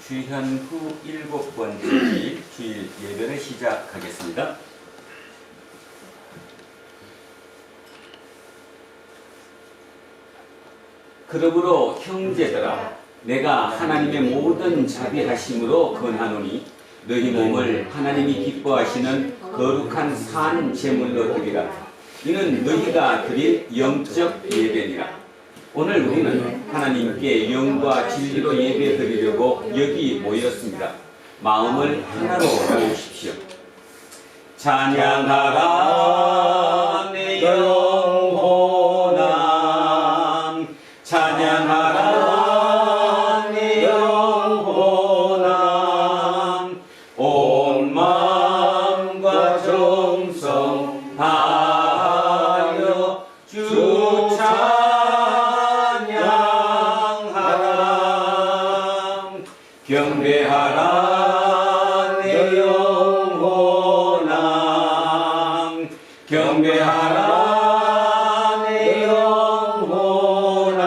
주현 후 7번째 주일, 주일 예배를 시작하겠습니다. 그러므로 형제들아, 내가 하나님의 모든 자비하심으로 권하노니 너희 몸을 하나님이 기뻐하시는 거룩한 산 제물로 드리라. 이는 너희가 드릴 영적 예배니라. 오늘 우리는 하나님께 영과 진리로 예배 드리려고 여기 모였습니다. 마음을 하나로 모으십시오. 찬양하라 내 영혼아, 찬양하라 내 영혼아, 온 마음과 정성 다하여 주 찬양하라. 경배하라 내 영혼아, 경배하라 내 영혼아,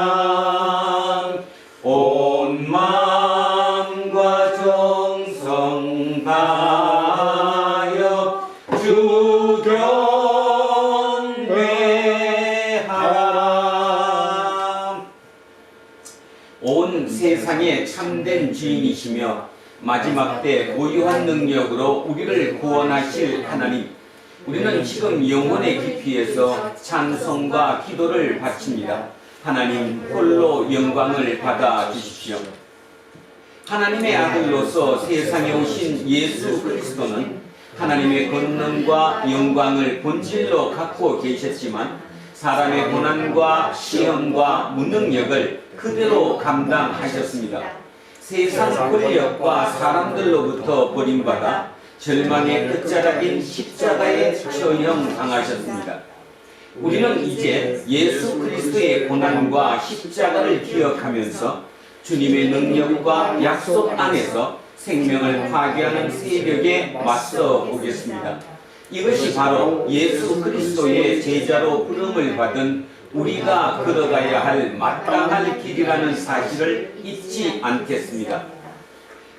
온 마음과 정성 다하여 주 경배하라. 온 세상의 참된 주인이시며 마지막 때 고유한 능력으로 우리를 구원하실 하나님, 우리는 지금 영혼의 깊이에서 찬송과 기도를 바칩니다. 하나님 홀로 영광을 받아 주십시오. 하나님의 아들로서 세상에 오신 예수 그리스도는 하나님의 권능과 영광을 본질로 갖고 계셨지만 사람의 고난과 시험과 무능력을 그대로 감당하셨습니다. 세상 권력과 사람들로부터 버림받아 절망의 끝자락인 십자가에 처형당하셨습니다. 우리는 이제 예수 그리스도의 고난과 십자가를 기억하면서 주님의 능력과 약속 안에서 생명을 파괴하는 세력에 맞서 보겠습니다. 이것이 바로 예수 그리스도의 제자로 부름을 받은 우리가 걸어가야 할 마땅할 길이라는 사실을 잊지 않겠습니다.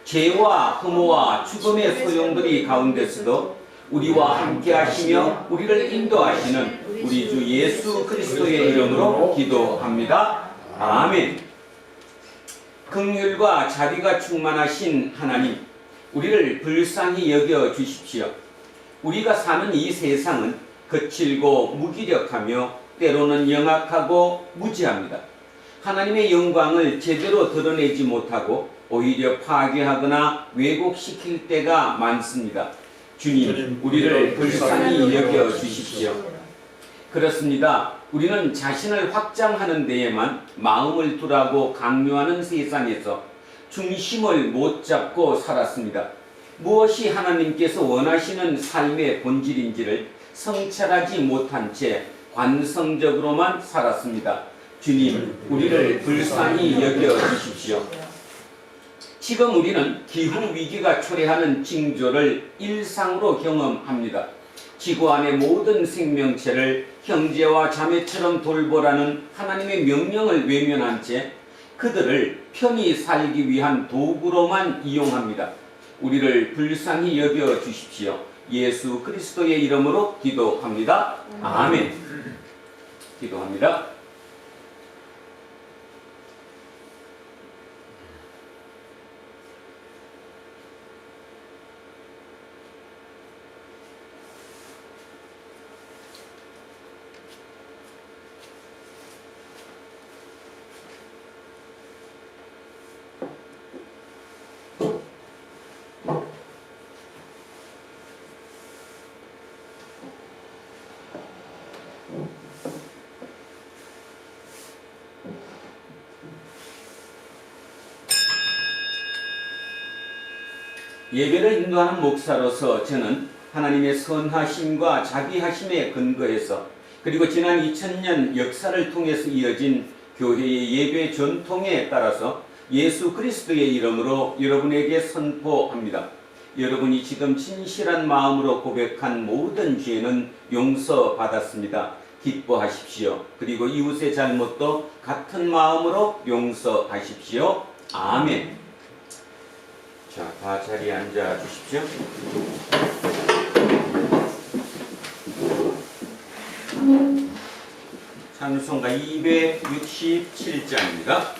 죄와 흠모와 죽음의 소용돌이 가운데서도 우리와 함께 하시며 우리를 인도하시는 우리 주 예수 그리스도의 이름으로 기도합니다. 아멘. 긍휼과 자비가 충만하신 하나님, 우리를 불쌍히 여겨 주십시오. 우리가 사는 이 세상은 거칠고 무기력하며 때로는 영악하고 무지합니다. 하나님의 영광을 제대로 드러내지 못하고 오히려 파괴하거나 왜곡시킬 때가 많습니다. 주님, 우리를 불쌍히 여겨 주십시오. 그렇습니다. 우리는 자신을 확장하는 데에만 마음을 두라고 강요하는 세상에서 중심을 못 잡고 살았습니다. 무엇이 하나님께서 원하시는 삶의 본질인지를 성찰하지 못한 채 관성적으로만 살았습니다. 주님, 우리를 불쌍히 여겨 주십시오. 지금 우리는 기후 위기가 초래하는 징조를 일상으로 경험합니다. 지구 안의 모든 생명체를 형제와 자매처럼 돌보라는 하나님의 명령을 외면한 채 그들을 편히 살기 위한 도구로만 이용합니다. 우리를 불쌍히 여겨 주십시오. 예수 그리스도의 이름으로 기도합니다. 아멘. 기도합니다. 예배를 인도하는 목사로서 저는 하나님의 선하심과 자비하심에 근거해서 그리고 지난 2000년 역사를 통해서 이어진 교회의 예배 전통에 따라서 예수 그리스도의 이름으로 여러분에게 선포합니다. 여러분이 지금 진실한 마음으로 고백한 모든 죄는 용서받았습니다. 기뻐하십시오. 그리고 이웃의 잘못도 같은 마음으로 용서하십시오. 아멘. 자, 다 자리에 앉아 주십시오. 찬송가 267장입니다.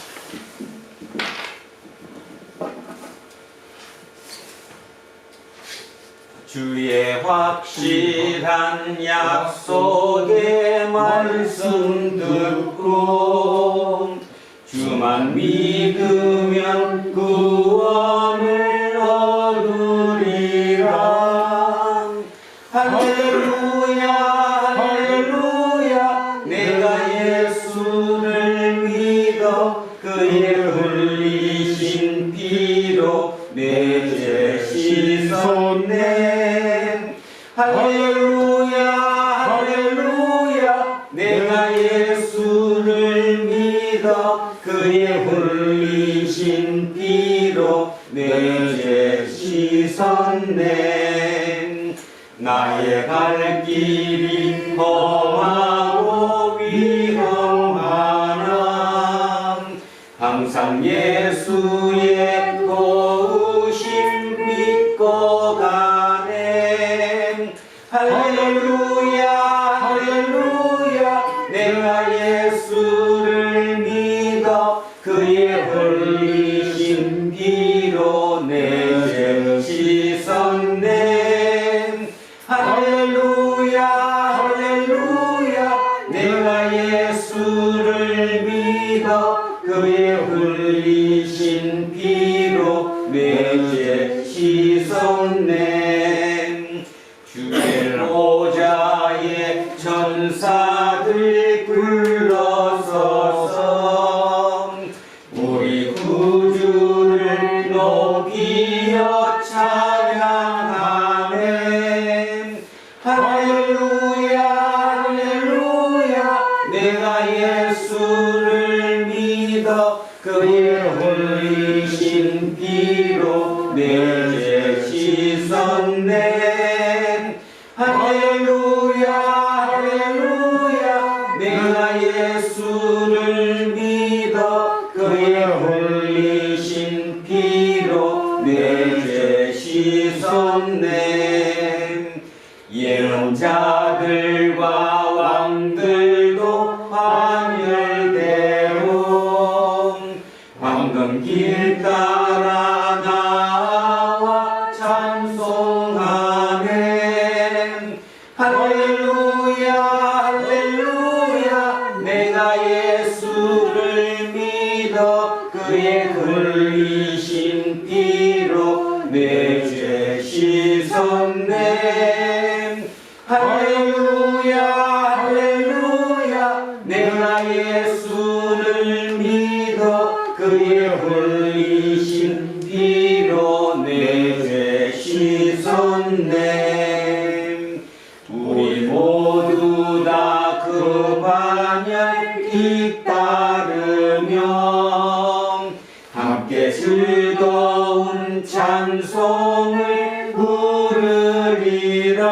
주의 확실한 약속의 말씀 듣고 주만 믿으면 구원을 얻으리라. 할렐루야 할렐루야. 내가 예수를 믿어 그의 흘리신 피로 내 죄 씻었네. 할렐루야 할렐루야. 내가 예수를 믿어 그의 흘리신 피로 내 죄 씻었네. 나의 갈 길이 험하고 위험하나 항상 예수의 도우심 믿고 가네. 할렐루야 할렐루야. 내가 예수를 믿어 그의 흘리신 피로 내 죄 씻었네. 할렐루야 할렐루야. 내가 예수를 믿어 그의 흘리신 피로 내 죄 씻었네. 주의 보좌에 천사들 불러서서 우리 구주를 높이어 찬양하네. 할렐루야 할렐루야. 내가 예수를 믿어 그의 흘리신 피로 내 죄 씻었네. 할렐루야 할렐루야. 내가 예수를 믿어 그의 흘리신 피로 내 죄 씻었네. 예언자들과 왕들도 환열대로 황금길 따라 나와 찬송하네. 할렐루야 할렐루야. 내가 예수를 믿어 그의 흘리신 피로 내 죄 씻었네. 할렐루야 할렐루야. 내가 예수를 믿어 그의 흘리신 피로 내 죄 씻었네. 우리 모두 다 그 반열 뒤따르며 함께 즐거운 찬송을 부르리라.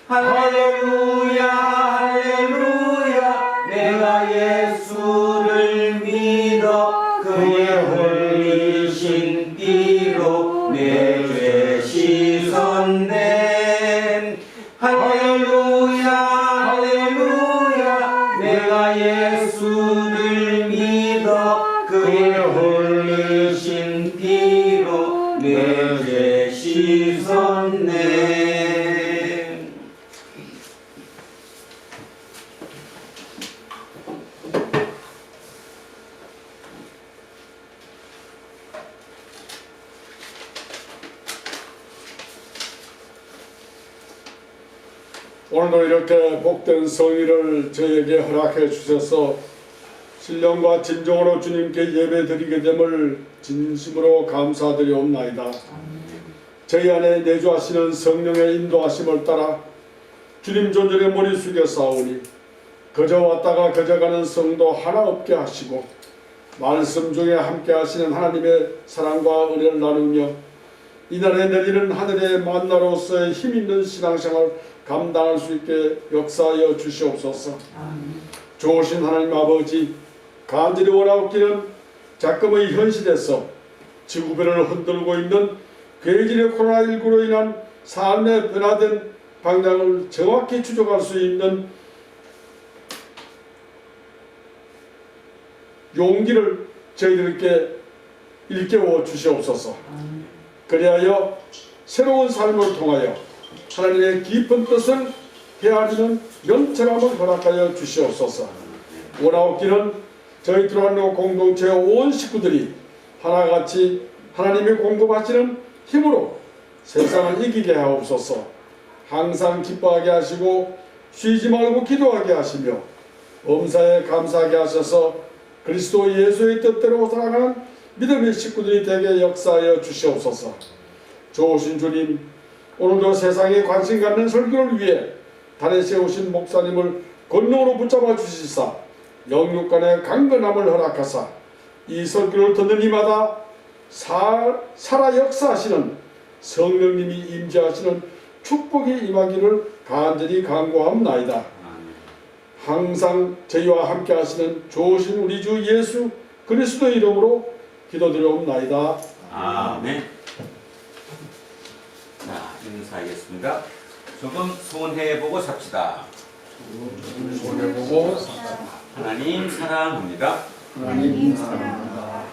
할렐루야 할렐루야. 내가 예수를 믿어 그의 흘리신 피로 내 죄 씻었네. 할렐루야 할렐루야. 내가 예수를 믿어 그의 흘리신 피로 내 죄 씻었네. 오늘도 이렇게 복된 성의를 저에게 허락해 주셔서 신령과 진정으로 주님께 예배드리게 됨을 진심으로 감사드리옵나이다. 저희 안에 내주하시는 성령의 인도하심을 따라 주님 존전에 머리 숙여 싸우니 그저 왔다가 그저 가는 성도 하나 없게 하시고 말씀 중에 함께 하시는 하나님의 사랑과 은혜를 나누며 이날에 내리는 하늘의 만나로서의 힘있는 신앙생활 감당할 수 있게 역사하여 주시옵소서. 좋으신 하나님 아버지, 간절히 원하옵기는 작금의 현실에서 지구별을 흔들고 있는 괴질의 코로나19로 인한 삶의 변화된 방향을 정확히 추적할 수 있는 용기를 저희들께 일깨워 주시옵소서. 그리하여 새로운 삶을 통하여 하나님의 깊은 뜻을 헤아리는 명철함을 허락하여 주시옵소서. 원하옵기는 저희 들어왔는 공동체의 온 식구들이 하나같이 하나님이 공급하시는 힘으로 세상을 이기게 하옵소서. 항상 기뻐하게 하시고 쉬지 말고 기도하게 하시며 범사에 감사하게 하셔서 그리스도 예수의 뜻대로 살아가는 믿음의 식구들이 되게 역사하여 주시옵소서. 좋으신 주님, 오늘도 세상에 관심 갖는 설교를 위해 단에 세우신 목사님을 권능으로 붙잡아 주시사 영육간의 강건함을 허락하사 이 설교를 듣는 이마다 살아 역사하시는 성령님이 임재하시는 축복이 임하기를 간절히 간구하옵나이다. 항상 저희와 함께 하시는 좋으신 우리 주 예수 그리스도의 이름으로 기도드려옵나이다. 아멘. 자, 인사하겠습니다. 조금 소원해보고 삽시다. 소원해보고 하나님 사랑합니다. 하나님 사랑합니다.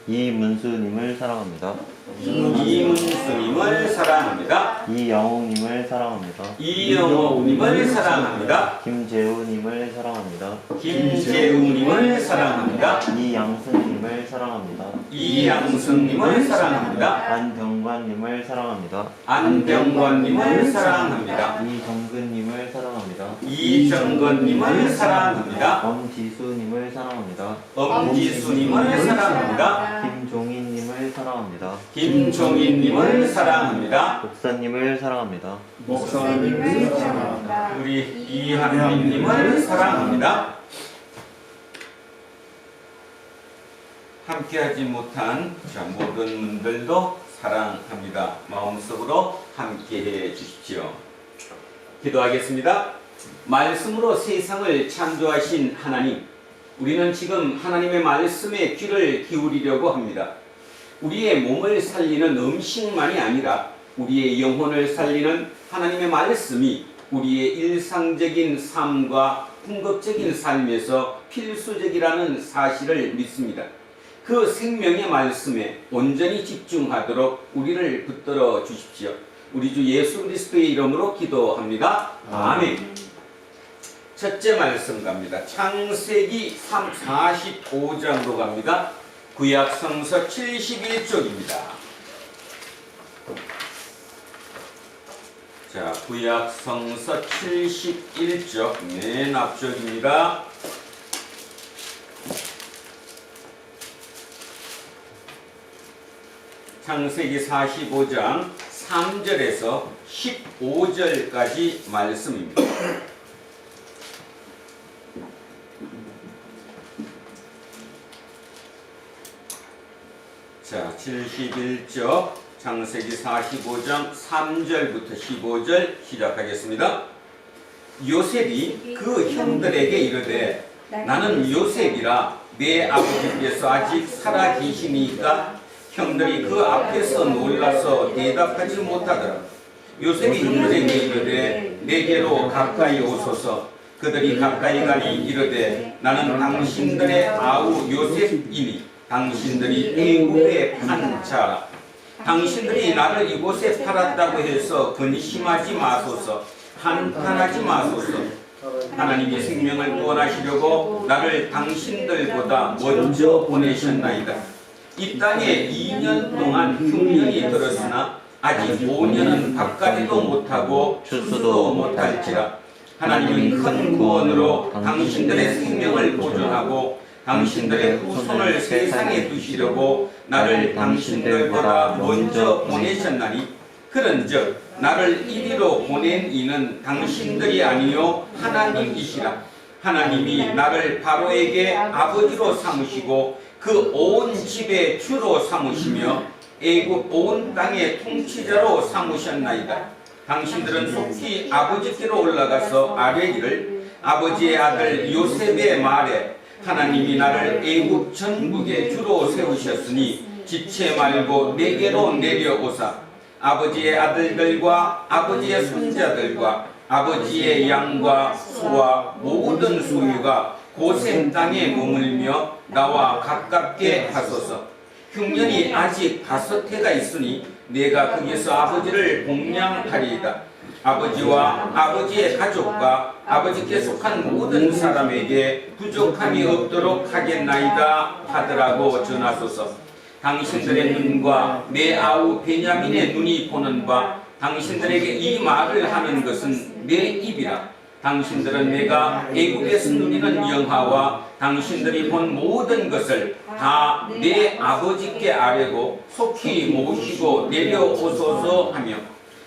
이문수님을 사랑합니다. 이문수님을 사랑합니다. 이영웅님을 사랑합니다. 이영호님을 사랑합니다. 김재우님을 사랑합니다. 김재우님을 사랑합니다. 이양승님을 사랑합니다. 이양승님을 사랑합니다. 안병관님을 사랑합니다. 안병관님을 사랑합니다. 이정근님을 사랑합니다. 이정근님을 사랑합니다. 엄지수님을 사랑합니다. 엄지수님을 사랑합니다. 김종인님을 사랑합니다. 김종인님을 사랑합니다. 목사님을 사랑합니다. 목사님을 사랑합니다. 우리 이한민님을 사랑합니다. 함께하지 못한 모든 분들도 사랑합니다. 마음속으로 함께해 주십시오. 기도하겠습니다. 말씀으로 세상을 창조하신 하나님, 우리는 지금 하나님의 말씀에 귀를 기울이려고 합니다. 우리의 몸을 살리는 음식만이 아니라 우리의 영혼을 살리는 하나님의 말씀이 우리의 일상적인 삶과 궁극적인 삶에서 필수적이라는 사실을 믿습니다. 그 생명의 말씀에 온전히 집중하도록 우리를 붙들어 주십시오. 우리 주 예수 그리스도의 이름으로 기도합니다. 아멘. 첫째 말씀 갑니다. 창세기 45장으로 갑니다. 구약성서 71쪽입니다. 자, 구약성서 71쪽 맨 앞쪽입니다. 창세기 45장 3절에서 15절까지 말씀입니다. 자, 71쪽 창세기 45장 3절부터 15절 시작하겠습니다. 요셉이 그 형들에게 이르되 나는 요셉이라 내 아버지께서 아직 살아 계시니까 형들이 그 앞에서 놀라서 대답하지 못하더라. 요셉이 형들에게 이르되 내게로 가까이 오소서. 그들이 가까이 가니 이르되 나는 당신들의 아우 요셉이니 당신들이 애굽에 판 자라. 당신들이 나를 이곳에 팔았다고 해서 근심하지 마소서. 한탄하지 마소서. 하나님이 생명을 구원하시려고 나를 당신들보다 먼저 보내셨나이다. 이 땅에 2년 동안 흉년이 들었으나 아직 5년은 밥가리도 못하고 추수도 못할지라. 하나님은 큰 구원으로 당신들의 생명을 보존하고 당신들의 후손을 세상에 두시려고 나를 당신들보다 먼저 보내셨나니 그런즉 나를 이리로 보낸 이는 당신들이 아니요 하나님이시라. 하나님이 나를 바로에게 아버지로 삼으시고 그 온 집의 주로 삼으시며 애굽 온 땅의 통치자로 삼으셨나이다. 당신들은 속히 아버지께로 올라가서 아뢰기를 아버지의 아들 요셉의 말에 하나님이 나를 애굽 전국에 주로 세우셨으니 지체 말고 내게로 내려오사 아버지의 아들들과 아버지의 손자들과 아버지의 양과 소와 모든 소유가 고센 땅에 머물며 나와 가깝게 하소서. 흉년이 아직 5해가 있으니 내가 거기서 아버지를 복양하리이다. 아버지와 아버지의 가족과 아버지께 속한 모든 사람에게 부족함이 없도록 하겠나이다 하더라고 전하소서. 당신들의 눈과 내 아우 베냐민의 눈이 보는 바 당신들에게 이 말을 하는 것은 내 입이라. 당신들은 내가 애국에서 누리는 영화와 당신들이 본 모든 것을 다 내 아버지께 아뢰고 속히 모시고 내려오소서 하며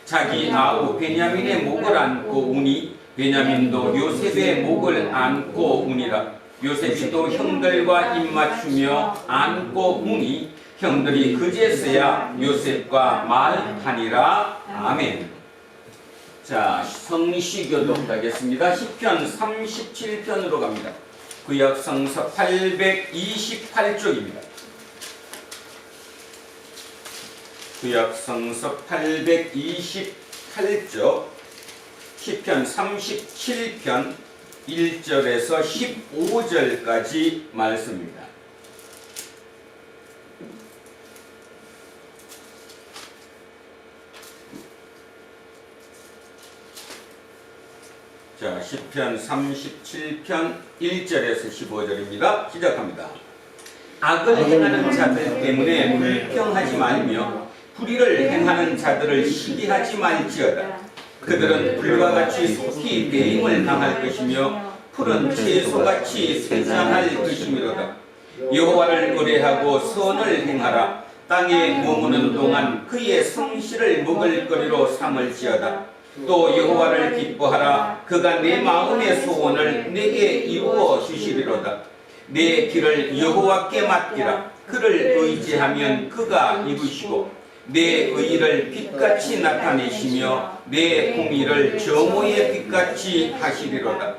자기 아우 베냐민의 목을 안고 우니 베냐민도 요셉의 목을 안고 우니라. 요셉이 또 형들과 입맞추며 안고 우니 형들이 그제서야 요셉과 말하니라. 아멘. 자, 성시교독 하겠습니다. 시편 37편으로 갑니다. 구약 성서 828쪽입니다. 구약 성서 828쪽 시편 37편 1절에서 15절까지 말씀입니다. 자, 시편 37편 1절에서 15절입니다. 시작합니다. 악을 행하는 자들 때문에 불평하지 말며 불의를 행하는 자들을 시기하지 말지어다. 그들은 불과 같이 속히 배임을 당할 것이며 푸른 채소같이 쇠잔할 것이미로다. 여호와를 의뢰하고 선을 행하라. 땅에 머무는 동안 그의 성실을 먹을거리로 삼을지어다. 또 여호와를 기뻐하라. 그가 내 마음의 소원을 내게 이루어 주시리로다. 내 길을 여호와께 맡기라. 그를 의지하면 그가 이루시고 내 의를 빛같이 나타내시며 내 공의를 저모의 빛같이 하시리로다.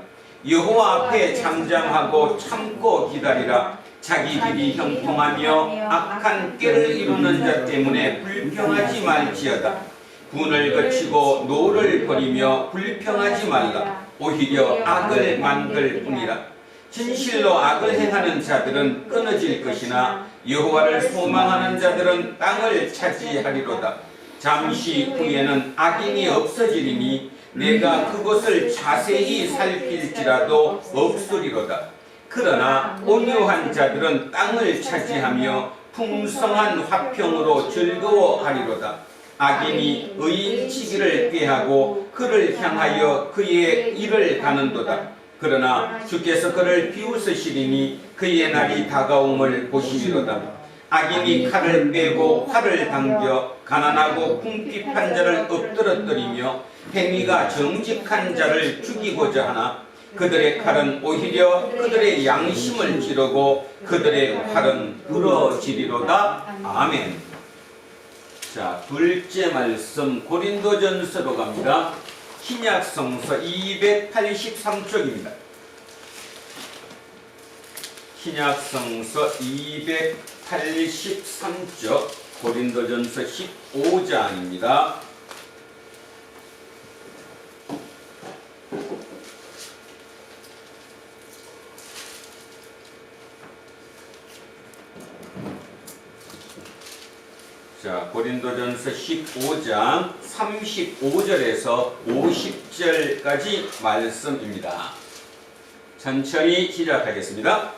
여호와 앞에 잠잠하고 참고 기다리라. 자기 길이 형통하며 악한 꾀를 이루는 자 때문에 불평하지 말지어다. 분을 거치고 노를 버리며 불평하지 말라. 오히려 악을 만들 뿐이라. 진실로 악을 행하는 자들은 끊어질 것이나 여호와를 소망하는 자들은 땅을 차지하리로다. 잠시 후에는 악인이 없어지리니 내가 그것을 자세히 살필지라도 없으리로다. 그러나 온유한 자들은 땅을 차지하며 풍성한 화평으로 즐거워하리로다. 악인이 의인치기를 꾀하고 그를 향하여 그의 일을 가는도다. 그러나 주께서 그를 비웃으시리니 그의 날이 다가옴을 보시리로다. 악인이 칼을 빼고 활을 당겨 가난하고 궁핍한 자를 엎드러뜨리며 행위가 정직한 자를 죽이고자 하나 그들의 칼은 오히려 그들의 양심을 찌르고 그들의 활은 부러지리로다. 아멘. 자, 둘째 말씀 고린도전서로 갑니다. 신약성서 283쪽입니다. 신약성서 283쪽 고린도전서 15장입니다. 자, 고린도전서 15장 35절에서 50절까지 말씀입니다. 천천히 시작하겠습니다.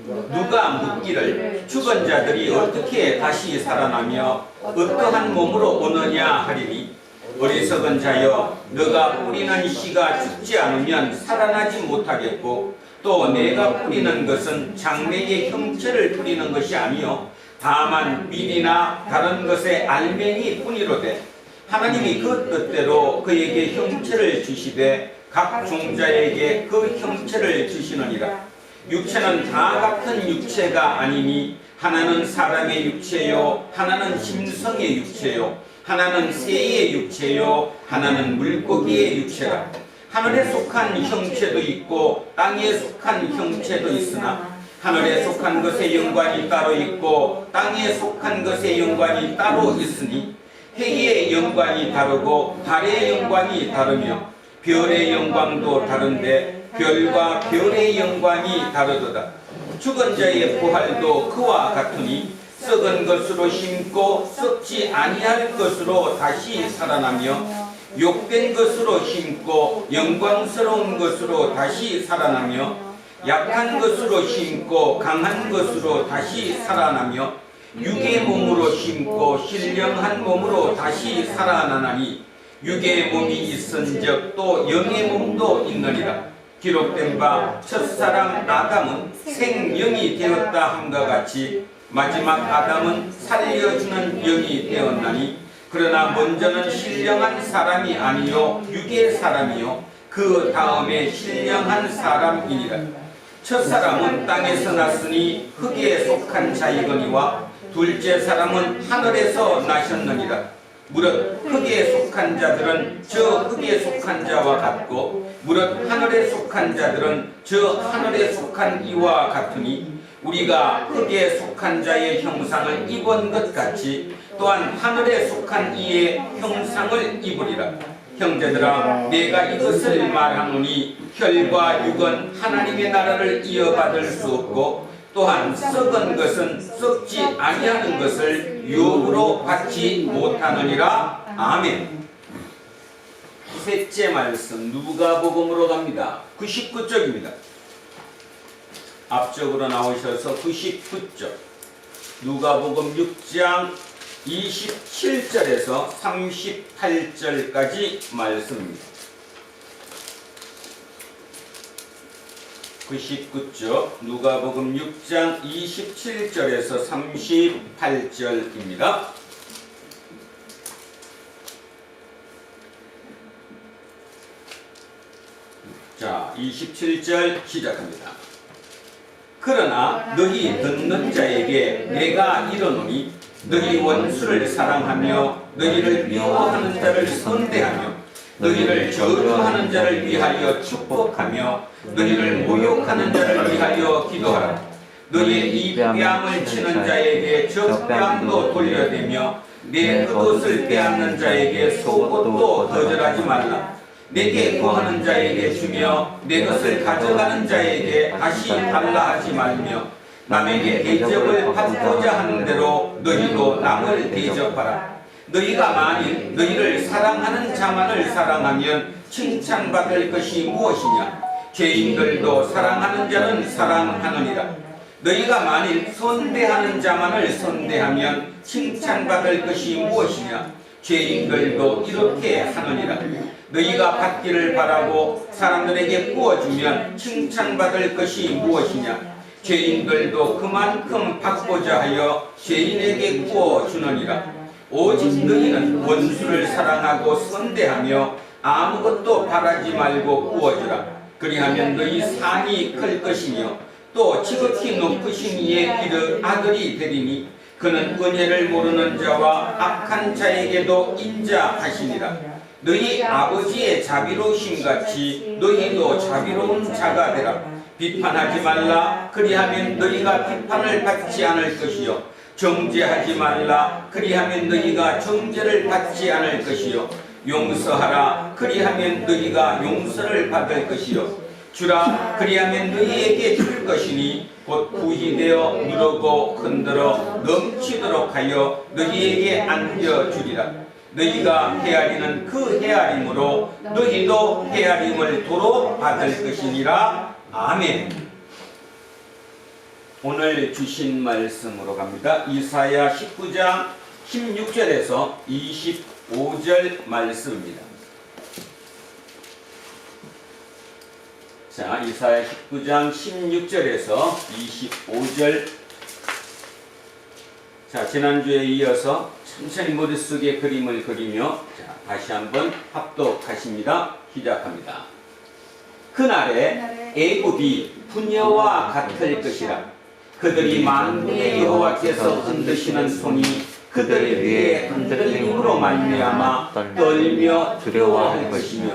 누가 묻기를 죽은 자들이 어떻게 다시 살아나며 어떠한 몸으로 오느냐 하리니 어리석은 자여 너가 뿌리는 씨가 죽지 않으면 살아나지 못하겠고 또 내가 뿌리는 것은 장래의 형체를 뿌리는 것이 아니요 다만 밀이나 다른 것의 알맹이 뿐이로되 하나님이 그 뜻대로 그에게 형체를 주시되 각 종자에게 그 형체를 주시느니라. 육체는 다 같은 육체가 아니니 하나는 사람의 육체요 하나는 짐승의 육체요 하나는 새의 육체요 하나는 물고기의 육체라. 하늘에 속한 형체도 있고 땅에 속한 형체도 있으나 하늘에 속한 것의 영광이 따로 있고 땅에 속한 것의 영광이 따로 있으니 해의 영광이 다르고 달의 영광이 다르며 별의 영광도 다른데 별과 별의 영광이 다르도다. 죽은 자의 부활도 그와 같으니 썩은 것으로 심고 썩지 아니할 것으로 다시 살아나며 욕된 것으로 심고 영광스러운 것으로 다시 살아나며 약한 것으로 심고 강한 것으로 다시 살아나며 육의 몸으로 심고 신령한 몸으로 다시 살아나나니 육의 몸이 있은즉 또 영의 몸도 있느니라. 기록된 바 첫사람 아담은 생명이 되었다 함과 같이 마지막 아담은 살려주는 영이 되었나니 그러나 먼저는 신령한 사람이 아니요 육의 사람이요 그 다음에 신령한 사람이니라. 첫사람은 땅에서 났으니 흙에 속한 자이거니와 둘째 사람은 하늘에서 나셨느니라. 무릇 흙에 속한 자들은 저 흙에 속한 자와 같고 무릇 하늘에 속한 자들은 저 하늘에 속한 이와 같으니 우리가 흙에 속한 자의 형상을 입은 것 같이 또한 하늘에 속한 이의 형상을 입으리라. 형제들아 내가 이것을 말하노니 혈과 육은 하나님의 나라를 이어받을 수 없고 또한 썩은 것은 썩지 아니하는 것을 유업으로 받지 못하느니라. 아멘. 셋째 말씀 누가복음으로 갑니다. 99쪽입니다. 앞쪽으로 나오셔서 99쪽 누가복음 6장 27절에서 38절까지 말씀입니다. 99쪽 누가복음 6장 27절에서 38절입니다. 자, 27절 시작합니다. 그러나 너희 듣는 자에게 내가 이르노니 너희 원수를 사랑하며 너희를 미워하는 자를 선대하며 너희를 저주하는 자를 위하여 축복하며 너희를 모욕하는 자를 위하여 기도하라. 너희의 이 뺨을 치는 자에게 저 뺨도 돌려대며 내 겉옷을 빼앗는 자에게 속옷도 거절하지 말라. 내게 구하는 자에게 주며 내 것을 가져가는 자에게 다시 달라 하지 말며 남에게 대접을 받고자 하는 대로 너희도 남을 대접하라. 너희가 만일 너희를 사랑하는 자만을 사랑하면 칭찬받을 것이 무엇이냐? 죄인들도 사랑하는 자는 사랑하느니라. 너희가 만일 선대하는 자만을 선대하면 칭찬받을 것이 무엇이냐? 죄인들도 이렇게 하느니라. 너희가 받기를 바라고 사람들에게 구워주면 칭찬받을 것이 무엇이냐? 죄인들도 그만큼 받고자 하여 죄인에게 구워주느니라. 오직 너희는 원수를 사랑하고 선대하며 아무것도 바라지 말고 구워주라. 그리하면 너희 산이 클 것이며 또 지극히 높으신 이의 아들이 되리니 그는 은혜를 모르는 자와 악한 자에게도 인자하시니라. 너희 아버지의 자비로우심 같이 너희도 자비로운 자가 되라. 비판하지 말라. 그리하면 너희가 비판을 받지 않을 것이요 정죄하지 말라. 그리하면 너희가 정죄를 받지 않을 것이요 용서하라. 그리하면 너희가 용서를 받을 것이요 주라. 그리하면 너희에게 줄 것이니 곧 부히 되어 누르고 흔들어 넘치도록 하여 너희에게 안겨주리라. 너희가 헤아리는 그 헤아림으로 너희도 헤아림을 도로 받을 것이니라. 아멘. 오늘 주신 말씀으로 갑니다. 이사야 19장 16절에서 25절 말씀입니다. 자, 이사야 19장 16절에서 25절. 자, 지난주에 이어서 천천히 머릿속에 그림을 그리며 자, 다시 한번 합독하십니다. 시작합니다. 그날에 애굽이 분야와 같을 것이라. 그들이 만군의 여호와께서 흔드시는 손이 그들 위에 흔들림으로 말미암아 떨며 두려워할 것이며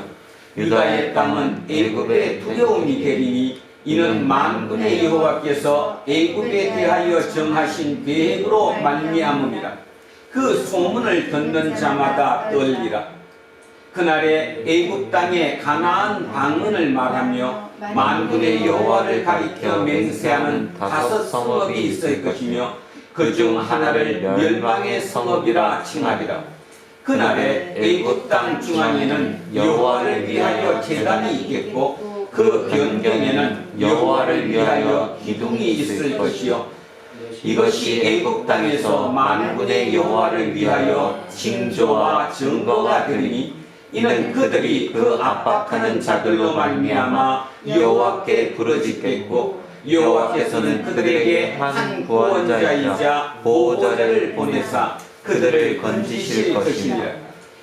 유다의 땅은 애굽의 두려움이 되리니 이는 만군의 여호와께서 애굽에 대하여 정하신 계획으로 말미암음이라. 그 소문을 듣는 자마다 떨리라. 그날에 애굽 땅에 가나안 방언을 말하며 만군의 여호와를 가리켜 맹세하는 5 성읍이 있을 것이며 그 중 하나를 멸망의 성읍이라 칭하리라. 그날에 애굽 땅 중앙에는 여호와를 위하여 제단이 있겠고 그 변경에는 여호와를 위하여 기둥이 있을 것이요 이것이 애굽 땅에서 만군의 여호와를 위하여 징조와 증거가 되리니 이는 그들이 그 압박하는 자들로 말미암아 여호와께 부르짖겠고 여호와께서는 그들에게 한 구원자이자 보호자를 보내사 그들을 건지실 것이니라.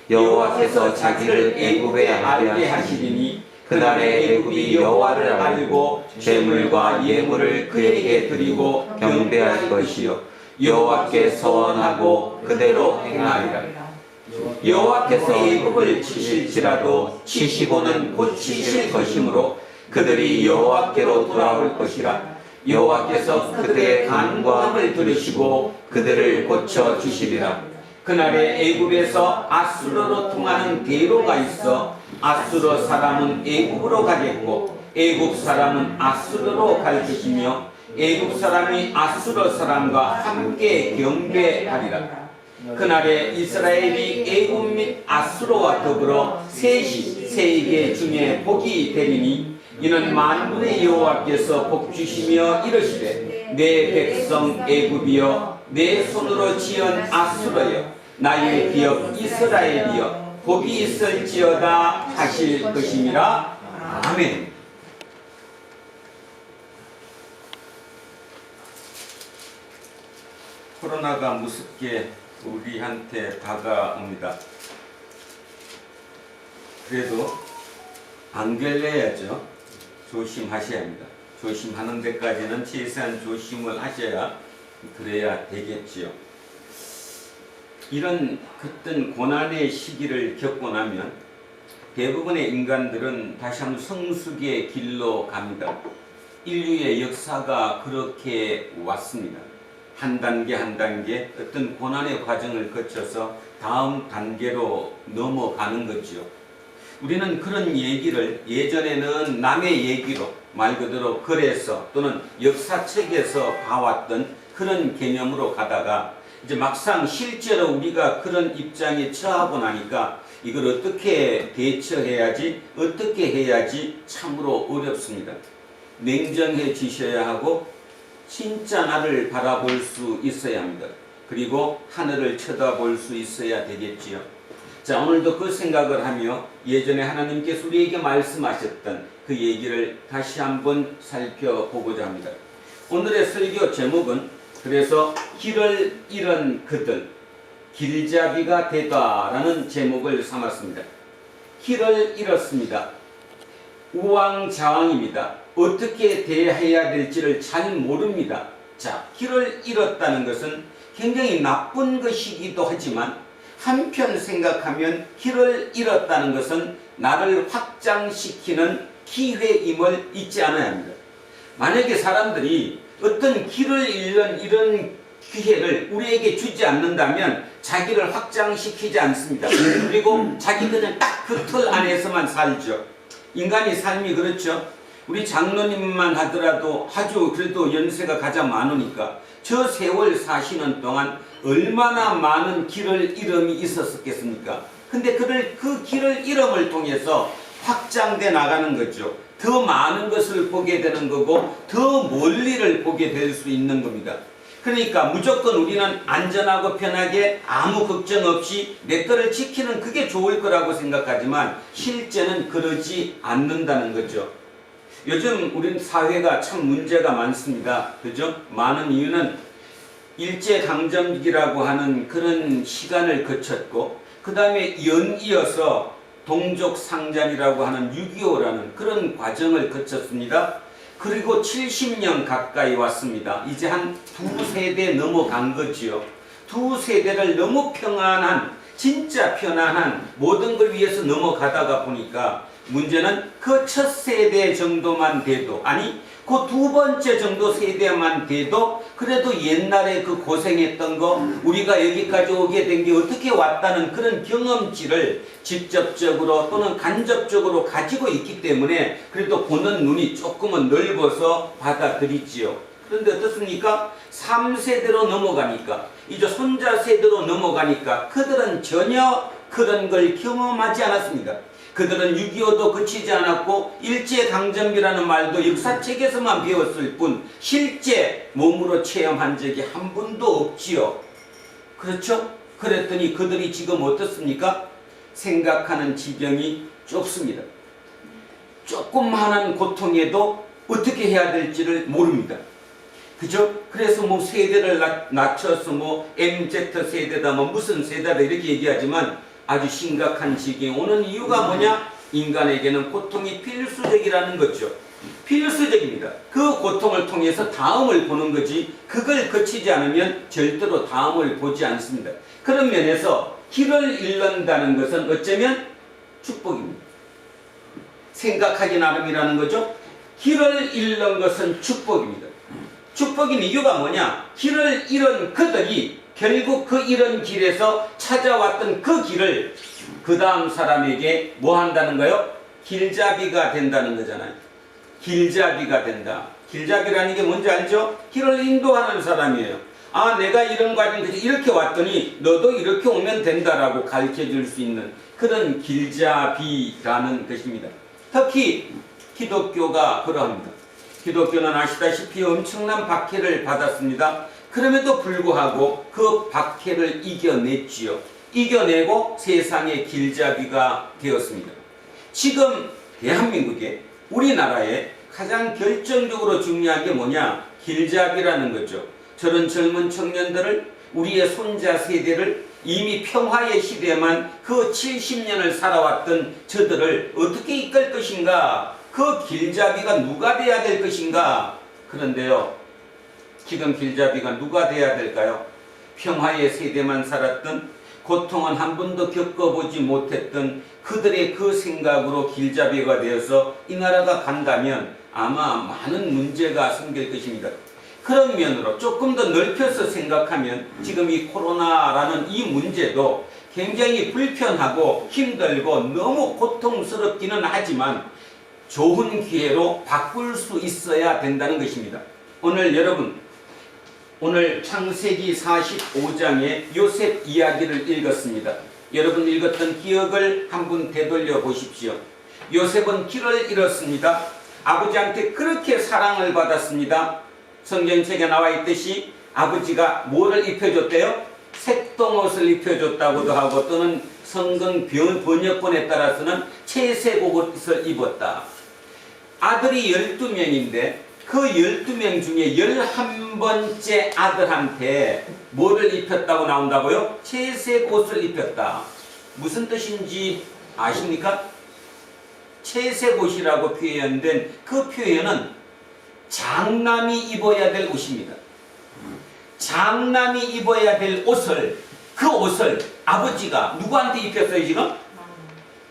여호와께서 자기를 애굽에 알게 하시리니 그날에 애굽이 여호와를 알고 제물과 예물을 그에게 드리고 경배할 것이요 여호와께 서원하고 그대로 행하리라. 여호와께서 애굽을 치실지라도 치시고는 곧 치실 것이므로 그들이 여호와께로 돌아올 것이라. 여호와께서 그들의 간구함을 들으시고 그들을 고쳐 주시리라. 그날에 애굽에서 아수르로 통하는 대로가 있어 아수르 사람은 애굽으로 가겠고 애굽 사람은 아수르로 갈 것이며 애굽 사람이 아수르 사람과 함께 경배하리라. 그날에 이스라엘이 애굽 및 아수르와 더불어 셋이 세계 중에 복이 되리니 이는 만군의 여호와께서 복 주시며 이르시되 내 백성 애굽이여 내 손으로 지은 아수르여 나의 기업 이스라엘이여 복이 있을지어다 하실 것임이라. 아멘. 코로나가 무섭게 우리한테 다가옵니다. 그래도 안 걸려야죠. 조심하셔야 합니다. 조심하는 데까지는 최소한 조심을 하셔야 그래야 되겠지요. 이런 어떤 고난의 시기를 겪고 나면 대부분의 인간들은 다시 한번 성숙의 길로 갑니다. 인류의 역사가 그렇게 왔습니다. 한 단계 한 단계 어떤 고난의 과정을 거쳐서 다음 단계로 넘어가는 거죠. 우리는 그런 얘기를 예전에는 남의 얘기로 말 그대로 글에서 또는 역사책에서 봐왔던 그런 개념으로 가다가 이제 막상 실제로 우리가 그런 입장에 처하고 나니까 이걸 어떻게 대처해야지 어떻게 해야지 참으로 어렵습니다. 냉정해지셔야 하고 진짜 나를 바라볼 수 있어야 합니다. 그리고 하늘을 쳐다볼 수 있어야 되겠지요. 자, 오늘도 그 생각을 하며 예전에 하나님께서 우리에게 말씀하셨던 그 얘기를 다시 한번 살펴보고자 합니다. 오늘의 설교 제목은 그래서 길을 잃은 그들, 길잡이가 되다라는 제목을 삼았습니다. 길을 잃었습니다. 우왕좌왕입니다. 어떻게 대해야 될지를 잘 모릅니다. 자, 길을 잃었다는 것은 굉장히 나쁜 것이기도 하지만 한편 생각하면 길을 잃었다는 것은 나를 확장시키는 기회임을 잊지 않아야 합니다. 만약에 사람들이 어떤 길을 잃는 이런 기회를 우리에게 주지 않는다면 자기를 확장시키지 않습니다. 그리고 자기들은 딱 그 틀 안에서만 살죠. 인간의 삶이 그렇죠. 우리 장로님만 하더라도 아주 그래도 연세가 가장 많으니까 저 세월 사시는 동안 얼마나 많은 길을 잃음이 있었겠습니까? 근데 그 길을 잃음을 통해서 확장돼 나가는 거죠. 더 많은 것을 보게 되는 거고 더 멀리를 보게 될 수 있는 겁니다. 그러니까 무조건 우리는 안전하고 편하게 아무 걱정 없이 내 거를 지키는 그게 좋을 거라고 생각하지만 실제는 그러지 않는다는 거죠. 요즘 우리 사회가 참 문제가 많습니다. 그죠? 많은 이유는 일제강점기라고 하는 그런 시간을 거쳤고 그 다음에 연이어서 동족상잔이라고 하는 6.25라는 그런 과정을 거쳤습니다. 그리고 70년 가까이 왔습니다. 이제 한 2세대 넘어간 거지요. 두 세대를 너무 평안한, 진짜 편안한 모든 걸 위해서 넘어가다가 보니까 문제는 그 첫 세대 정도만 돼도, 아니 그 두 번째 정도 세대만 돼도 그래도 옛날에 그 고생했던 거, 우리가 여기까지 오게 된 게 어떻게 왔다는 그런 경험치를 직접적으로 또는 간접적으로 가지고 있기 때문에 그래도 보는 눈이 조금은 넓어서 받아들이지요. 그런데 어떻습니까? 3세대로 넘어가니까, 이제 손자 세대로 넘어가니까 그들은 전혀 그런 걸 경험하지 않았습니다. 그들은 6.25도 거치지 않았고 일제강점기라는 말도 역사책에서만 배웠을 뿐 실제 몸으로 체험한 적이 한 번도 없지요. 그렇죠? 그랬더니 그들이 지금 어떻습니까? 생각하는 지경이 좁습니다. 조금만한 고통에도 어떻게 해야 될지를 모릅니다. 그죠? 그래서 뭐 세대를 낮춰서 뭐 MZ세대다 뭐 무슨 세대다 이렇게 얘기하지만 아주 심각한 지경이 오는 이유가 뭐냐? 인간에게는 고통이 필수적이라는 거죠. 필수적입니다. 그 고통을 통해서 다음을 보는 거지 그걸 거치지 않으면 절대로 다음을 보지 않습니다. 그런 면에서 길을 잃는다는 것은 어쩌면 축복입니다. 생각하기 나름이라는 거죠. 길을 잃는 것은 축복입니다. 축복인 이유가 뭐냐? 길을 잃은 그들이 결국 그 잃은 길에서 찾아왔던 그 길을 그 다음 사람에게 뭐 한다는 거요? 길잡이가 된다는 거잖아요. 길잡이가 된다. 길잡이라는 게 뭔지 알죠? 길을 인도하는 사람이에요. 아, 내가 이런 과정에서 이렇게 왔더니 너도 이렇게 오면 된다라고 가르쳐 줄 수 있는 그런 길잡이라는 것입니다. 특히 기독교가 그러합니다. 기독교는 아시다시피 엄청난 박해를 받았습니다. 그럼에도 불구하고 그 박해를 이겨냈지요. 이겨내고 세상의 길잡이가 되었습니다. 지금 대한민국에, 우리나라에 가장 결정적으로 중요한 게 뭐냐? 길잡이라는 거죠. 저런 젊은 청년들을, 우리의 손자 세대를 이미 평화의 시대만 그 70년을 살아왔던 저들을 어떻게 이끌 것인가? 그 길잡이가 누가 돼야 될 것인가? 그런데요, 지금 길잡이가 누가 돼야 될까요? 평화의 세대만 살았던, 고통은 한 번도 겪어보지 못했던 그들의 그 생각으로 길잡이가 되어서 이 나라가 간다면 아마 많은 문제가 생길 것입니다. 그런 면으로 조금 더 넓혀서 생각하면 지금 이 코로나라는 이 문제도 굉장히 불편하고 힘들고 너무 고통스럽기는 하지만 좋은 기회로 바꿀 수 있어야 된다는 것입니다. 오늘 여러분, 오늘 창세기 45장의 요셉 이야기를 읽었습니다. 여러분 읽었던 기억을 한번 되돌려 보십시오. 요셉은 길을 잃었습니다. 아버지한테 그렇게 사랑을 받았습니다. 성경책에 나와 있듯이 아버지가 뭐를 입혀줬대요? 색동옷을 입혀줬다고도 하고 또는 성경 번역본에 따라서는 채색 옷을 입었다. 아들이 12명인데 그 12명 중에 11번째 아들한테 뭐를 입혔다고 나온다고요? 채색 옷을 입혔다. 무슨 뜻인지 아십니까? 채색 옷이라고 표현된 그 표현은 장남이 입어야 될 옷입니다. 장남이 입어야 될 옷을, 그 옷을 아버지가 누구한테 입혔어요 지금?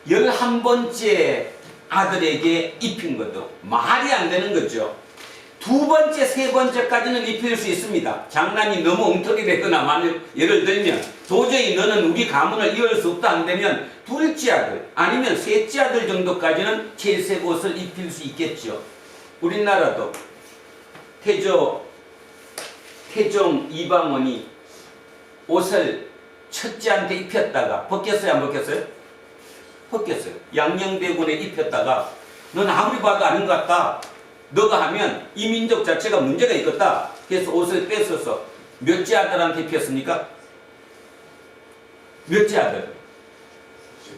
11번째 아들에게 입힌 것도 말이 안 되는 거죠. 두 번째, 세 번째까지는 입힐 수 있습니다. 장남이 너무 엉터리 되거나 만약 예를 들면 도저히 너는 우리 가문을 이을 수 없다 안되면 둘째 아들 아니면 셋째 아들 정도까지는 채색 옷을 입힐 수 있겠죠. 우리나라도 태종 이방원이 옷을 첫째한테 입혔다가 벗겼어요 안 벗겼어요? 벗겼어요. 양녕대군에 입혔다가 넌 아무리 봐도 아닌 것 같다. 너가 하면 이 민족 자체가 문제가 있겠다. 그래서 옷을 뺏어서 몇째 아들한테 입혔습니까? 몇째 아들?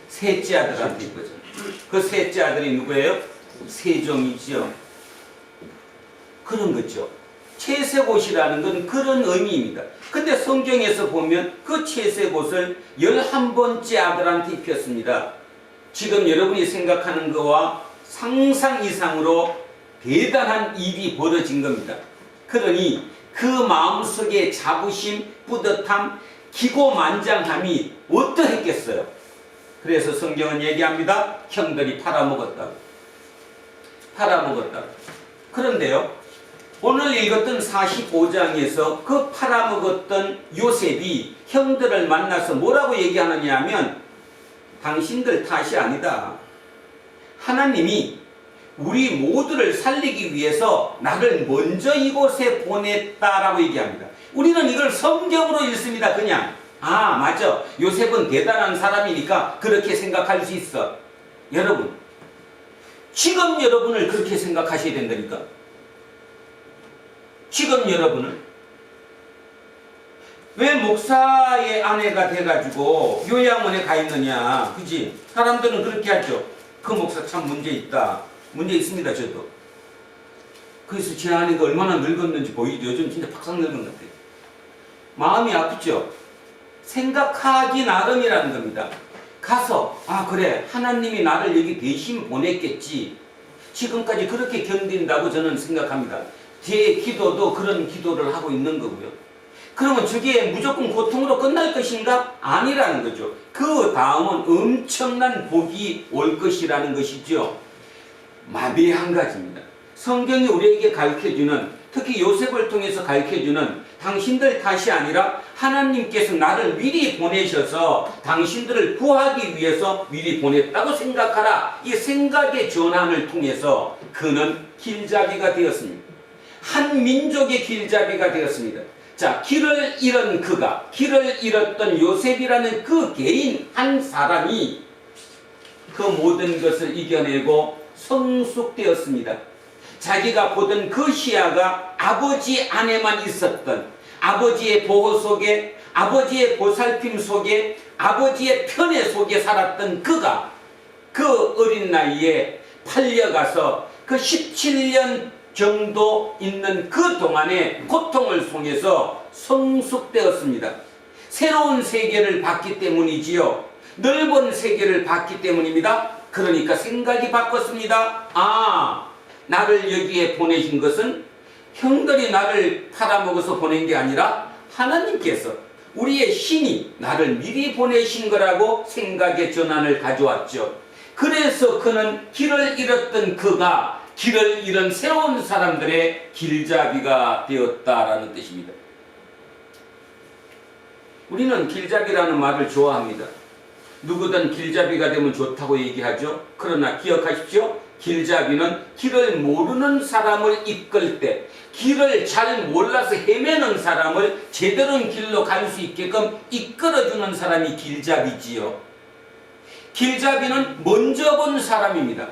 셋째 아들한테 입혔죠. 그 셋째 아들이 누구예요? 세종이지요. 그런 거죠. 채색 옷이라는 건 그런 의미입니다. 근데 성경에서 보면 그 채색 옷을 11번째 아들한테 입혔습니다. 지금 여러분이 생각하는 거와 상상 이상으로 대단한 일이 벌어진 겁니다. 그러니 그 마음속에 자부심, 뿌듯함, 기고만장함이 어떠했겠어요? 그래서 성경은 얘기합니다. 형들이 팔아먹었다고. 팔아먹었다고. 그런데요, 오늘 읽었던 45장에서 그 팔아먹었던 요셉이 형들을 만나서 뭐라고 얘기하느냐 하면 당신들 탓이 아니다. 하나님이 우리 모두를 살리기 위해서 나를 먼저 이곳에 보냈다라고 얘기합니다. 우리는 이걸 성경으로 읽습니다. 그냥 아 맞아, 요셉은 대단한 사람이니까 그렇게 생각할 수 있어. 여러분, 지금 여러분을 그렇게 생각하셔야 된다니까. 지금 여러분을 왜 목사의 아내가 돼가지고 요양원에 가 있느냐, 그지? 사람들은 그렇게 하죠. 그 목사 참 문제 있다. 문제 있습니다, 저도. 그래서 제 아내가 얼마나 늙었는지 보이죠. 요즘 진짜 팍상 늙은 것 같아요. 마음이 아프죠. 생각하기 나름이라는 겁니다. 가서 아 그래, 하나님이 나를 여기 대신 보냈겠지. 지금까지 그렇게 견딘다고 저는 생각합니다. 제 기도도 그런 기도를 하고 있는 거고요. 그러면 저게 무조건 고통으로 끝날 것인가? 아니라는 거죠. 그 다음은 엄청난 복이 올 것이라는 것이죠. 마비 한 가지입니다. 성경이 우리에게 가르쳐주는, 특히 요셉을 통해서 가르쳐주는 당신들 탓이 아니라 하나님께서 나를 미리 보내셔서 당신들을 구하기 위해서 미리 보냈다고 생각하라. 이 생각의 전환을 통해서 그는 길잡이가 되었습니다. 한 민족의 길잡이가 되었습니다. 자, 길을 잃은 그가, 길을 잃었던 요셉이라는 그 개인 한 사람이 그 모든 것을 이겨내고 성숙되었습니다. 자기가 보던 그 시야가 아버지 안에만 있었던, 아버지의 보호 속에, 아버지의 보살핌 속에, 아버지의 편애 속에 살았던 그가 그 어린 나이에 팔려가서 그 17년 정도 있는 그 동안의 고통을 통해서 성숙되었습니다. 새로운 세계를 봤기 때문이지요. 넓은 세계를 봤기 때문입니다. 그러니까 생각이 바꿨습니다. 아, 나를 여기에 보내신 것은 형들이 나를 팔아먹어서 보낸 게 아니라 하나님께서, 우리의 신이 나를 미리 보내신 거라고 생각의 전환을 가져왔죠. 그래서 그는 길을 잃었던 그가 길을 잃은 새로운 사람들의 길잡이가 되었다라는 뜻입니다. 우리는 길잡이라는 말을 좋아합니다. 누구든 길잡이가 되면 좋다고 얘기하죠. 그러나 기억하십시오. 길잡이는 길을 모르는 사람을 이끌 때, 길을 잘 몰라서 헤매는 사람을 제대로 길로 갈 수 있게끔 이끌어주는 사람이 길잡이지요. 길잡이는 먼저 본 사람입니다.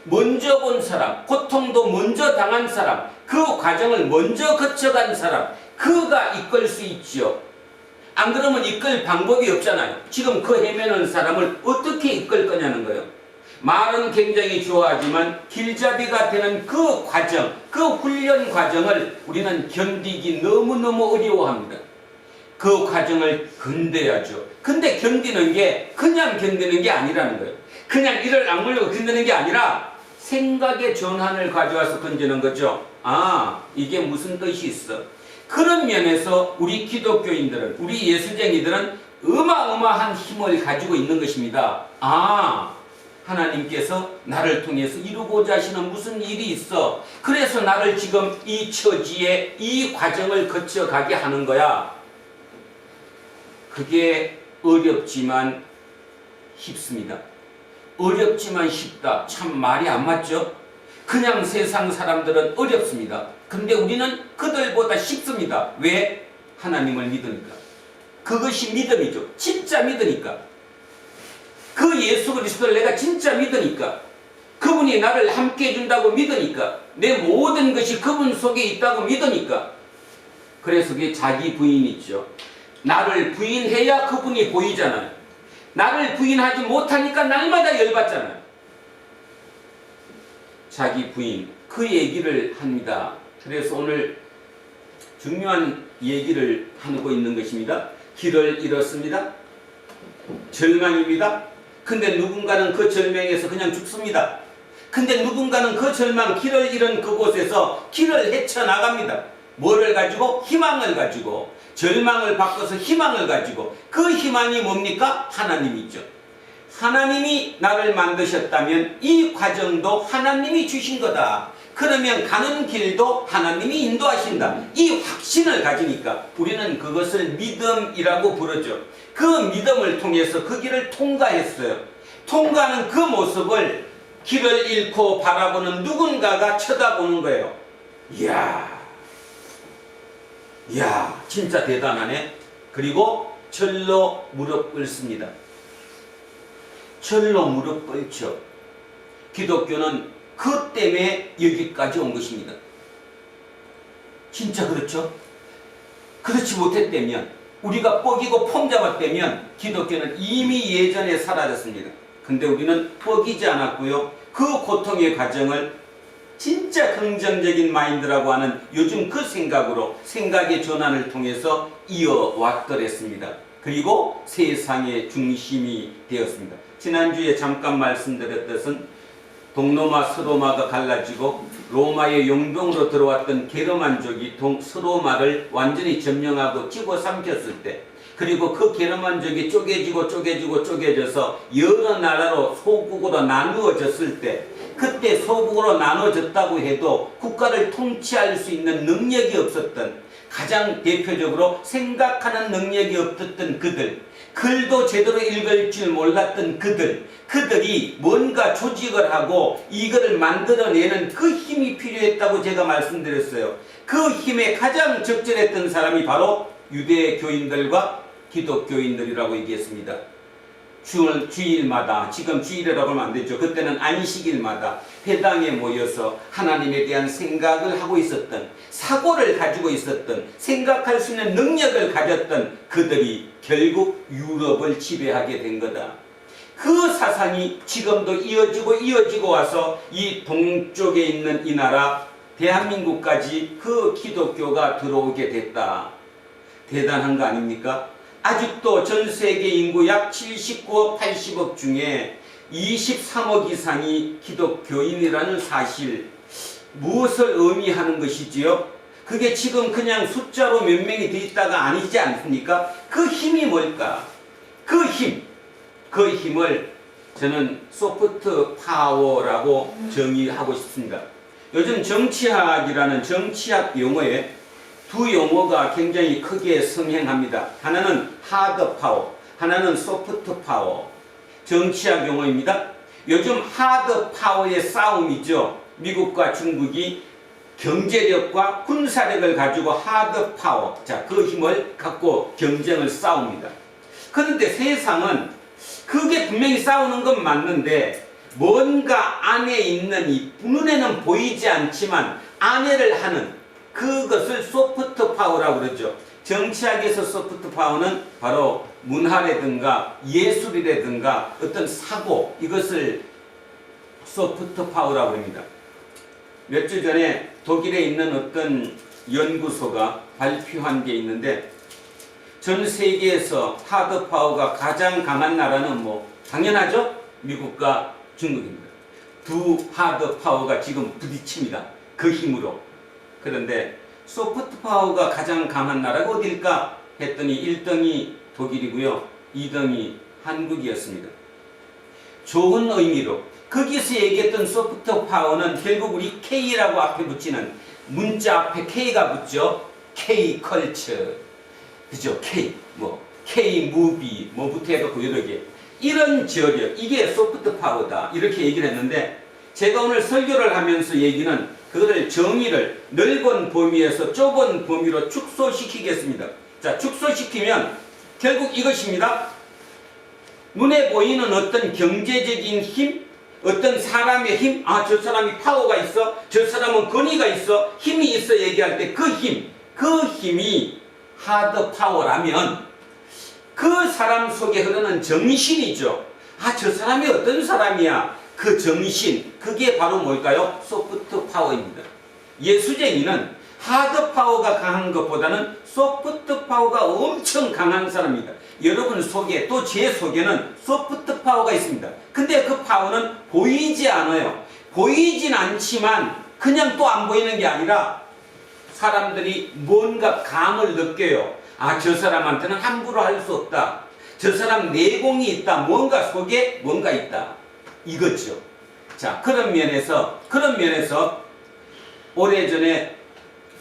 먼저 본 사람, 고통도 먼저 당한 사람, 그 과정을 먼저 거쳐간 사람, 그가 이끌 수 있지요. 안 그러면 이끌 방법이 없잖아요. 지금 그 헤매는 사람을 어떻게 이끌 거냐는 거예요. 말은 굉장히 좋아하지만 길잡이가 되는 그 과정, 그 훈련 과정을 우리는 견디기 너무너무 어려워합니다. 그 과정을 견뎌야죠. 근데 견디는 게 그냥 견디는 게 아니라는 거예요. 그냥 이를 악물고 견디는 게 아니라 생각의 전환을 가져와서 던지는 거죠. 아, 이게 무슨 뜻이 있어? 그런 면에서 우리 기독교인들은, 우리 예수쟁이들은 어마어마한 힘을 가지고 있는 것입니다. 아, 하나님께서 나를 통해서 이루고자 하시는 무슨 일이 있어. 그래서 나를 지금 이 처지에 이 과정을 거쳐가게 하는 거야. 그게 어렵지만 쉽습니다. 어렵지만 쉽다. 참 말이 안 맞죠? 그냥 세상 사람들은 어렵습니다. 근데 우리는 그들보다 쉽습니다. 왜? 하나님을 믿으니까. 그것이 믿음이죠. 진짜 믿으니까. 그 예수 그리스도를 내가 진짜 믿으니까. 그분이 나를 함께 해준다고 믿으니까. 내 모든 것이 그분 속에 있다고 믿으니까. 그래서 그게 자기 부인이 있죠. 나를 부인해야 그분이 보이잖아요. 나를 부인하지 못하니까 날마다 열받잖아요. 자기 부인, 그 얘기를 합니다. 그래서 오늘 중요한 얘기를 하고 있는 것입니다. 길을 잃었습니다. 절망입니다. 근데 누군가는 그 절망에서 그냥 죽습니다. 근데 누군가는 그 절망, 길을 잃은 그곳에서 길을 헤쳐나갑니다. 뭐를 가지고? 희망을 가지고. 절망을 바꿔서 희망을 가지고. 그 희망이 뭡니까? 하나님이죠. 하나님이 나를 만드셨다면 이 과정도 하나님이 주신 거다. 그러면 가는 길도 하나님이 인도하신다. 이 확신을 가지니까 우리는 그것을 믿음이라고 부르죠. 그 믿음을 통해서 그 길을 통과했어요. 통과하는 그 모습을 길을 잃고 바라보는 누군가가 쳐다보는 거예요. 이야, 진짜 대단하네. 그리고 절로 무릎 꿇습니다. 절로 무릎 꿇죠. 기독교는 그 때문에 여기까지 온 것입니다. 진짜 그렇죠? 그렇지 못했다면, 우리가 뻐기고 폼 잡았다면 기독교는 이미 예전에 사라졌습니다. 근데 우리는 뻐기지 않았고요. 그 고통의 과정을 진짜 긍정적인 마인드라고 하는 요즘 그 생각으로, 생각의 전환을 통해서 이어왔더랬습니다. 그리고 세상의 중심이 되었습니다. 지난주에 잠깐 말씀드렸던 동로마 서로마가 갈라지고 로마의 용병으로 들어왔던 게르만족이 서로마를 완전히 점령하고 집어삼켰을 때, 그리고 그 게르만족이 쪼개져서 여러 나라로 소국으로 나누어졌을 때, 그때 소국으로 나눠졌다고 해도 국가를 통치할 수 있는 능력이 없었던, 가장 대표적으로 생각하는 능력이 없었던 그들, 글도 제대로 읽을 줄 몰랐던 그들이 뭔가 조직을 하고 이거를 만들어내는 그 힘이 필요했다고 제가 말씀드렸어요. 그 힘에 가장 적절했던 사람이 바로 유대교인들과 기독교인들이라고 얘기했습니다. 주일마다, 지금 주일이라고 하면 안 되죠. 그때는 안식일마다 회당에 모여서 하나님에 대한 생각을 하고 있었던, 사고를 가지고 있었던, 생각할 수 있는 능력을 가졌던 그들이 결국 유럽을 지배하게 된 거다. 그 사상이 지금도 이어지고 와서 이 동쪽에 있는 이 나라 대한민국까지 그 기독교가 들어오게 됐다. 대단한 거 아닙니까? 아직도 전 세계 인구 약 79억 80억 중에 23억 이상이 기독교인이라는 사실, 무엇을 의미하는 것이지요? 그게 지금 그냥 숫자로 몇 명이 돼 있다가 아니지 않습니까? 그 힘이 뭘까? 그 힘을 저는 소프트 파워라고 정의하고 싶습니다. 요즘 정치학이라는 정치학 용어에 두 용어가 굉장히 크게 성행합니다. 하나는 하드 파워, 하나는 소프트 파워. 정치학 용어입니다. 요즘 하드 파워의 싸움이죠. 미국과 중국이 경제력과 군사력을 가지고 하드 파워, 그 힘을 갖고 경쟁을 싸웁니다. 그런데 세상은 그게 분명히 싸우는 건 맞는데, 뭔가 안에 있는, 이 눈에는 보이지 않지만 안에를 하는 그것을 소프트 파워라고 그러죠. 정치학에서 소프트 파워는 바로 문화라든가 예술이라든가 어떤 사고, 이것을 소프트 파워라고 합니다. 몇 주 전에 독일에 있는 어떤 연구소가 발표한 게 있는데, 전 세계에서 하드 파워가 가장 강한 나라는 당연하죠? 미국과 중국입니다. 두 하드 파워가 지금 부딪힙니다. 그 힘으로. 그런데 소프트 파워가 가장 강한 나라가 어딜까 했더니 1등이 독일이고요. 2등이 한국이었습니다. 좋은 의미로 거기서 얘기했던 소프트 파워는 결국 우리 K라고 앞에 붙이는, 문자 앞에 K가 붙죠. K 컬처, 그죠? K 무비 부터 해갖고 여러 개, 이런 저력, 이게 소프트 파워다, 이렇게 얘기를 했는데, 제가 오늘 설교를 하면서 얘기는 그거를 정의를 넓은 범위에서 좁은 범위로 축소시키겠습니다. 자, 축소시키면 결국 이것입니다. 눈에 보이는 어떤 경제적인 힘, 어떤 사람의 힘, 저 사람이 파워가 있어, 저 사람은 권위가 있어, 힘이 있어 얘기할 때 그 힘이 하드 파워라면 그 사람 속에 흐르는 정신이죠. 저 사람이 어떤 사람이야, 그 정신, 그게 바로 뭘까요? 소프트 파워입니다. 예수쟁이는 하드 파워가 강한 것보다는 소프트 파워가 엄청 강한 사람입니다. 여러분 속에, 또 제 속에는 소프트 파워가 있습니다. 근데 그 파워는 보이지 않아요. 보이진 않지만 그냥 또 안 보이는 게 아니라 사람들이 뭔가 감을 느껴요. 아, 저 사람한테는 함부로 할 수 없다. 저 사람 내공이 있다. 뭔가 속에 뭔가 있다. 이거죠. 자, 그런 면에서 오래전에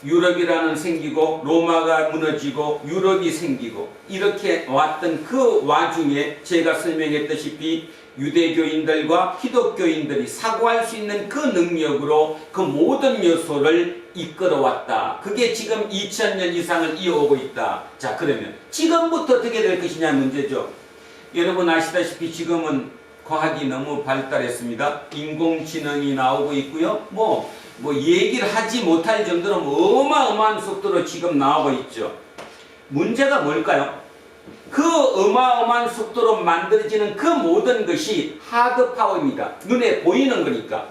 유럽이라는 생기고 로마가 무너지고 유럽이 생기고 이렇게 왔던 그 와중에 제가 설명했다시피 유대교인들과 기독교인들이 사고할 수 있는 그 능력으로 그 모든 요소를 이끌어왔다. 그게 지금 2000년 이상을 이어오고 있다. 자, 그러면 지금부터 어떻게 될 것이냐 문제죠. 여러분 아시다시피 지금은 과학이 너무 발달했습니다. 인공지능이 나오고 있고요. 뭐 얘기를 하지 못할 정도로 어마어마한 속도로 지금 나오고 있죠. 문제가 뭘까요? 그 어마어마한 속도로 만들어지는 그 모든 것이 하드파워입니다. 눈에 보이는 거니까.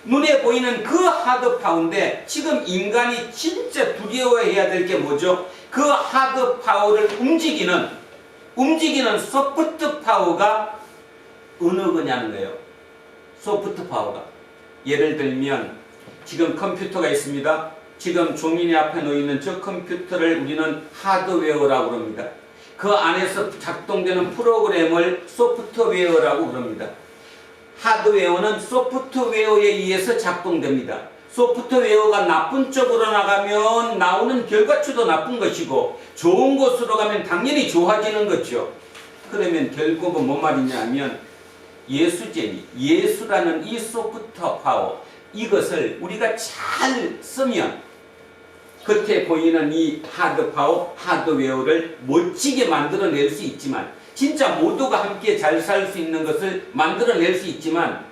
눈에 보이는 그 하드파워인데 지금 인간이 진짜 두려워해야 될 게 뭐죠? 그 하드파워를 움직이는 소프트 파워가 어느 거냐는 거예요. 소프트 파워가. 예를 들면 지금 컴퓨터가 있습니다. 지금 종이니 앞에 놓여있는 저 컴퓨터를 우리는 하드웨어라고 그럽니다. 그 안에서 작동되는 프로그램을 소프트웨어라고 그럽니다. 하드웨어는 소프트웨어에 의해서 작동됩니다. 소프트웨어가 나쁜 쪽으로 나가면 나오는 결과치도 나쁜 것이고 좋은 곳으로 가면 당연히 좋아지는 거죠. 그러면 결국은 뭔 말이냐 하면 예수쟁이, 예수라는 이 소프트 파워, 이것을 우리가 잘 쓰면 겉에 보이는 이 하드파워, 하드웨어를 멋지게 만들어낼 수 있지만 진짜 모두가 함께 잘 살 수 있는 것을 만들어낼 수 있지만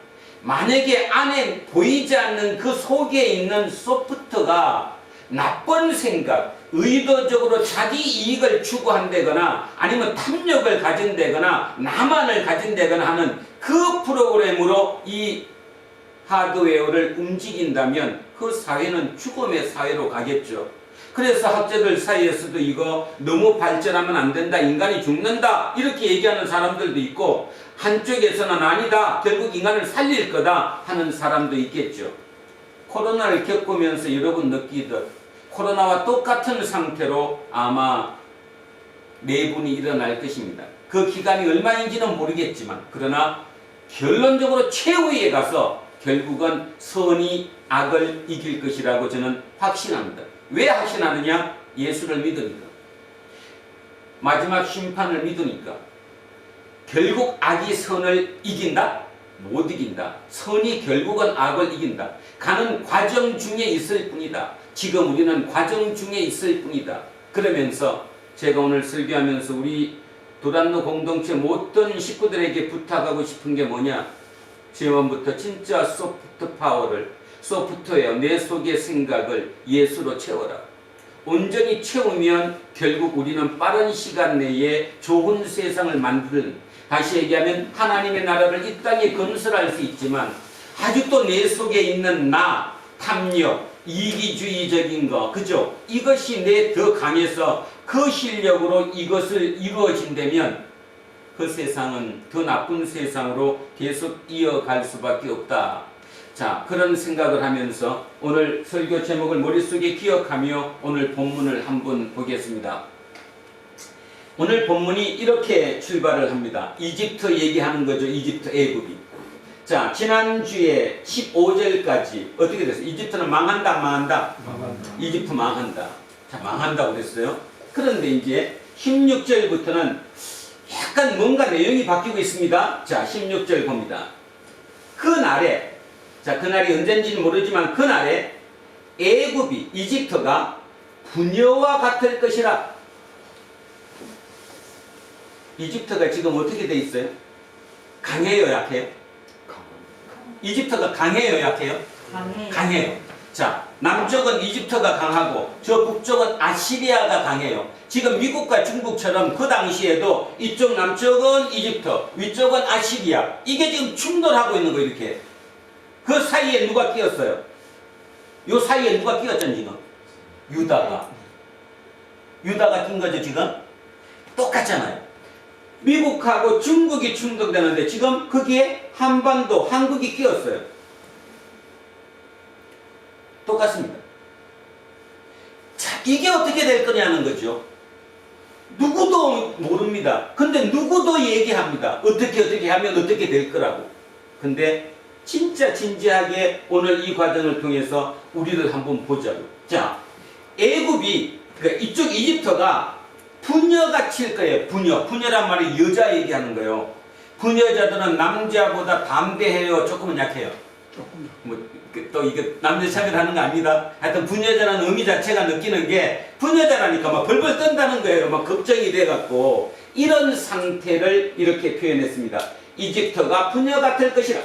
만약에 안에 보이지 않는 그 속에 있는 소프트가 나쁜 생각, 의도적으로 자기 이익을 추구한다거나 아니면 탐욕을 가진다거나 나만을 가진다거나 하는 그 프로그램으로 이 하드웨어를 움직인다면 그 사회는 죽음의 사회로 가겠죠. 그래서 학자들 사이에서도 이거 너무 발전하면 안 된다, 인간이 죽는다 이렇게 얘기하는 사람들도 있고 한쪽에서는 아니다, 결국 인간을 살릴 거다 하는 사람도 있겠죠. 코로나를 겪으면서 여러분 느끼듯 코로나와 똑같은 상태로 아마 내분이 일어날 것입니다. 그 기간이 얼마인지는 모르겠지만 그러나 결론적으로 최후에 가서 결국은 선이 악을 이길 것이라고 저는 확신합니다. 왜 확신하느냐? 예수를 믿으니까. 마지막 심판을 믿으니까. 결국 악이 선을 이긴다? 못 이긴다. 선이 결국은 악을 이긴다. 가는 과정 중에 있을 뿐이다. 지금 우리는 과정 중에 있을 뿐이다. 그러면서 제가 오늘 설교하면서 우리 도란노 공동체 모든 식구들에게 부탁하고 싶은 게 뭐냐? 지금부터 진짜 소프트 파워를, 소프트웨어, 내 속의 생각을 예수로 채워라. 온전히 채우면 결국 우리는 빠른 시간 내에 좋은 세상을 만드는, 다시 얘기하면 하나님의 나라를 이 땅에 건설할 수 있지만 아직도 내 속에 있는 나, 탐욕, 이기주의적인 거, 그죠? 이것이 내 더 강해서 그 실력으로 이것을 이루어진다면 그 세상은 더 나쁜 세상으로 계속 이어갈 수밖에 없다. 자, 그런 생각을 하면서 오늘 설교 제목을 머릿속에 기억하며 오늘 본문을 한번 보겠습니다. 오늘 본문이 이렇게 출발을 합니다. 이집트 얘기하는 거죠. 이집트, 애굽이. 자, 지난주에 15절까지 어떻게 됐어요? 이집트는 망한다, 망한다? 망한다. 이집트 망한다. 자, 망한다고 그랬어요. 그런데 이제 16절부터는 약간 뭔가 내용이 바뀌고 있습니다. 자, 16절 봅니다. 그날에, 자, 그날이 언젠지는 모르지만 그날에 애굽이, 이집트가 부녀와 같을 것이라. 이집트가 지금 어떻게 돼 있어요? 강해요, 약해요? 이집트가 강해요, 약해요? 강해요. 자, 남쪽은 이집트가 강하고 저 북쪽은 아시리아가 강해요. 지금 미국과 중국처럼 그 당시에도 이쪽 남쪽은 이집트, 위쪽은 아시리아. 이게 지금 충돌하고 있는 거예요, 이렇게. 그 사이에 누가 끼었어요? 요 사이에 누가 끼었잖아요, 지금? 유다가 낀 거죠, 지금? 똑같잖아요. 미국하고 중국이 충돌되는데 지금 거기에 한반도, 한국이 끼었어요. 똑같습니다. 이게 어떻게 될 거냐는 거죠. 누구도 모릅니다. 근데 누구도 얘기합니다. 어떻게 하면 어떻게 될 거라고. 근데 진짜 진지하게 오늘 이 과정을 통해서 우리를 한번 보자고. 자, 애굽이, 그러니까 이쪽 이집트가 부녀가 칠 거예요. 부녀란 말이 여자 얘기하는 거예요. 부녀자들은 남자보다 담대해요, 조금은 약해요. 또 이게 남녀 차별하는 거 아닙니다. 하여튼 부녀자라는 의미 자체가 느끼는 게 부녀자라니까 막 벌벌 떤다는 거예요. 막 걱정이 돼갖고 이런 상태를 이렇게 표현했습니다. 이집트가 부녀 같을 것이라.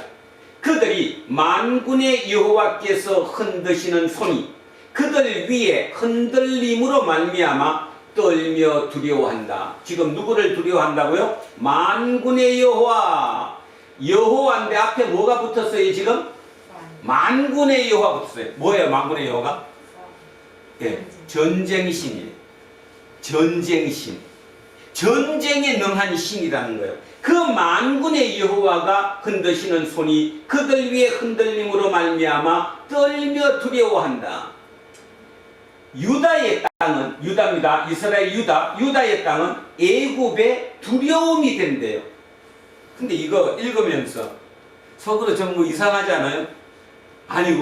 그들이 만군의 여호와께서 흔드시는 손이 그들 위에 흔들림으로 말미암아 떨며 두려워한다. 지금 누구를 두려워한다고요? 만군의 여호와. 여호와인데 앞에 뭐가 붙었어요 지금? 만군의 여호와 붙었어요. 뭐예요 만군의 여호와가? 예, 전쟁신이에요. 전쟁신. 전쟁에 능한 신이라는 거예요. 그 만군의 여호와가 흔드시는 손이 그들 위에 흔들림으로 말미암아 떨며 두려워한다. 유다의 땅은, 유다입니다. 이스라엘 유다의 땅은 애굽의 두려움이 된대요. 근데 이거 읽으면서 속으로 전부 이상하지 않아요? 아니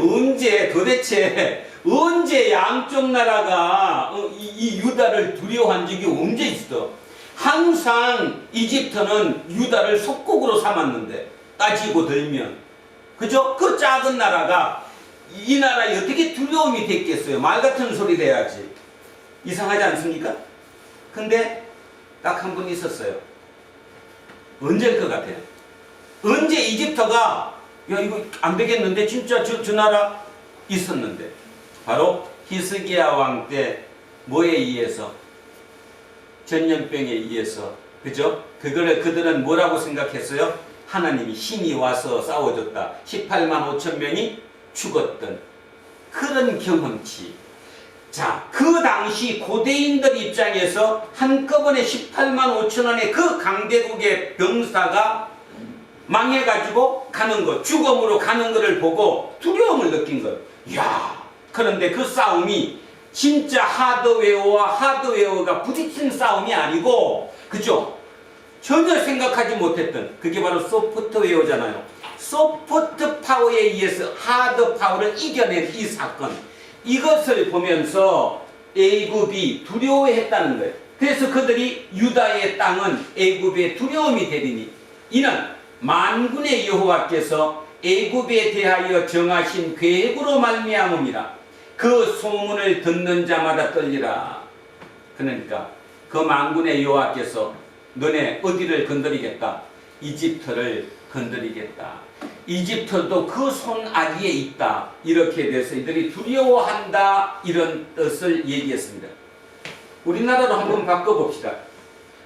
도대체 언제 양쪽 나라가 이 유다를 두려워한 적이 언제 있어? 항상 이집트는 유다를 속국으로 삼았는데 따지고 들면, 그죠? 그 작은 나라가 이 나라에 어떻게 두려움이 됐겠어요? 말 같은 소리 해야지. 이상하지 않습니까? 근데 딱 한 분 있었어요. 언제일 것 같아요? 언제 이집트가 야 이거 안 되겠는데 진짜 저 나라 있었는데 바로 히스기야 왕 때 뭐에 의해서? 전염병에 의해서, 그죠? 그들은 뭐라고 생각했어요? 하나님이 힘이 와서 싸워줬다. 18만 5천 명이 죽었던 그런 경험치. 자, 그 당시 고대인들 입장에서 한꺼번에 18만 5천 원의 그 강대국의 병사가 망해가지고 가는 것, 죽음으로 가는 것을 보고 두려움을 느낀 것. 이야, 그런데 그 싸움이 진짜 하드웨어와 하드웨어가 부딪힌 싸움이 아니고, 그죠? 전혀 생각하지 못했던, 그게 바로 소프트웨어잖아요. 소프트 파워에 의해서 하드 파워를 이겨낸 이 사건. 이것을 보면서 애굽이 두려워했다는 거예요. 그래서 그들이 유다의 땅은 애굽의 두려움이 되리니 이는 만군의 여호와께서 애굽에 대하여 정하신 계획으로 말미암음이라. 그 소문을 듣는 자마다 떨리라. 그러니까 그 만군의 여호와께서 너네 어디를 건드리겠다? 이집트를 건드리겠다. 이집트도 그 손 아래에 있다. 이렇게 돼서 이들이 두려워한다. 이런 뜻을 얘기했습니다. 우리나라로 한번 바꿔봅시다.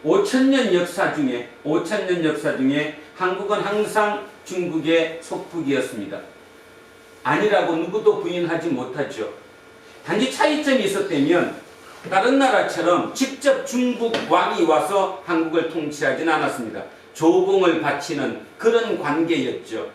5천년 역사 중에 한국은 항상 중국의 속국이었습니다. 아니라고 누구도 부인하지 못하죠. 단지 차이점이 있었다면 다른 나라처럼 직접 중국 왕이 와서 한국을 통치하진 않았습니다. 조공을 바치는 그런 관계였죠.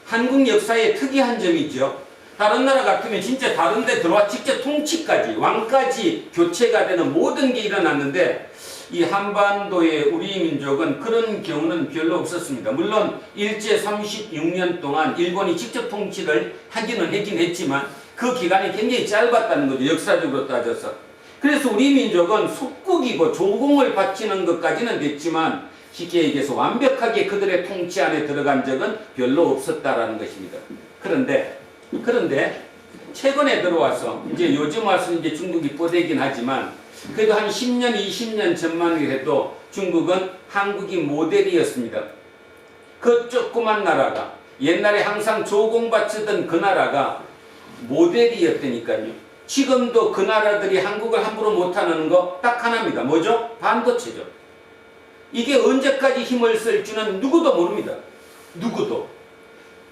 한국 역사의 특이한 점이죠. 다른 나라 같으면 진짜 다른 데 들어와 직접 통치까지, 왕까지 교체가 되는 모든 게 일어났는데 이 한반도의 우리 민족은 그런 경우는 별로 없었습니다. 물론 일제 36년 동안 일본이 직접 통치를 하기는 했지만 그 기간이 굉장히 짧았다는 거죠. 역사적으로 따져서. 그래서 우리 민족은 속국이고 조공을 바치는 것까지는 됐지만 쉽게 얘기해서 완벽하게 그들의 통치 안에 들어간 적은 별로 없었다라는 것입니다. 그런데 최근에 들어와서 이제 요즘 와서 이제 중국이 뻗대긴 하지만 그래도 한 10년, 20년 전만 해도 중국은 한국이 모델이었습니다. 그 조그만 나라가 옛날에 항상 조공바치던 그 나라가 모델이었다니까요. 지금도 그 나라들이 한국을 함부로 못하는 거 딱 하나입니다. 뭐죠? 반도체죠. 이게 언제까지 힘을 쓸지는 누구도 모릅니다. 누구도.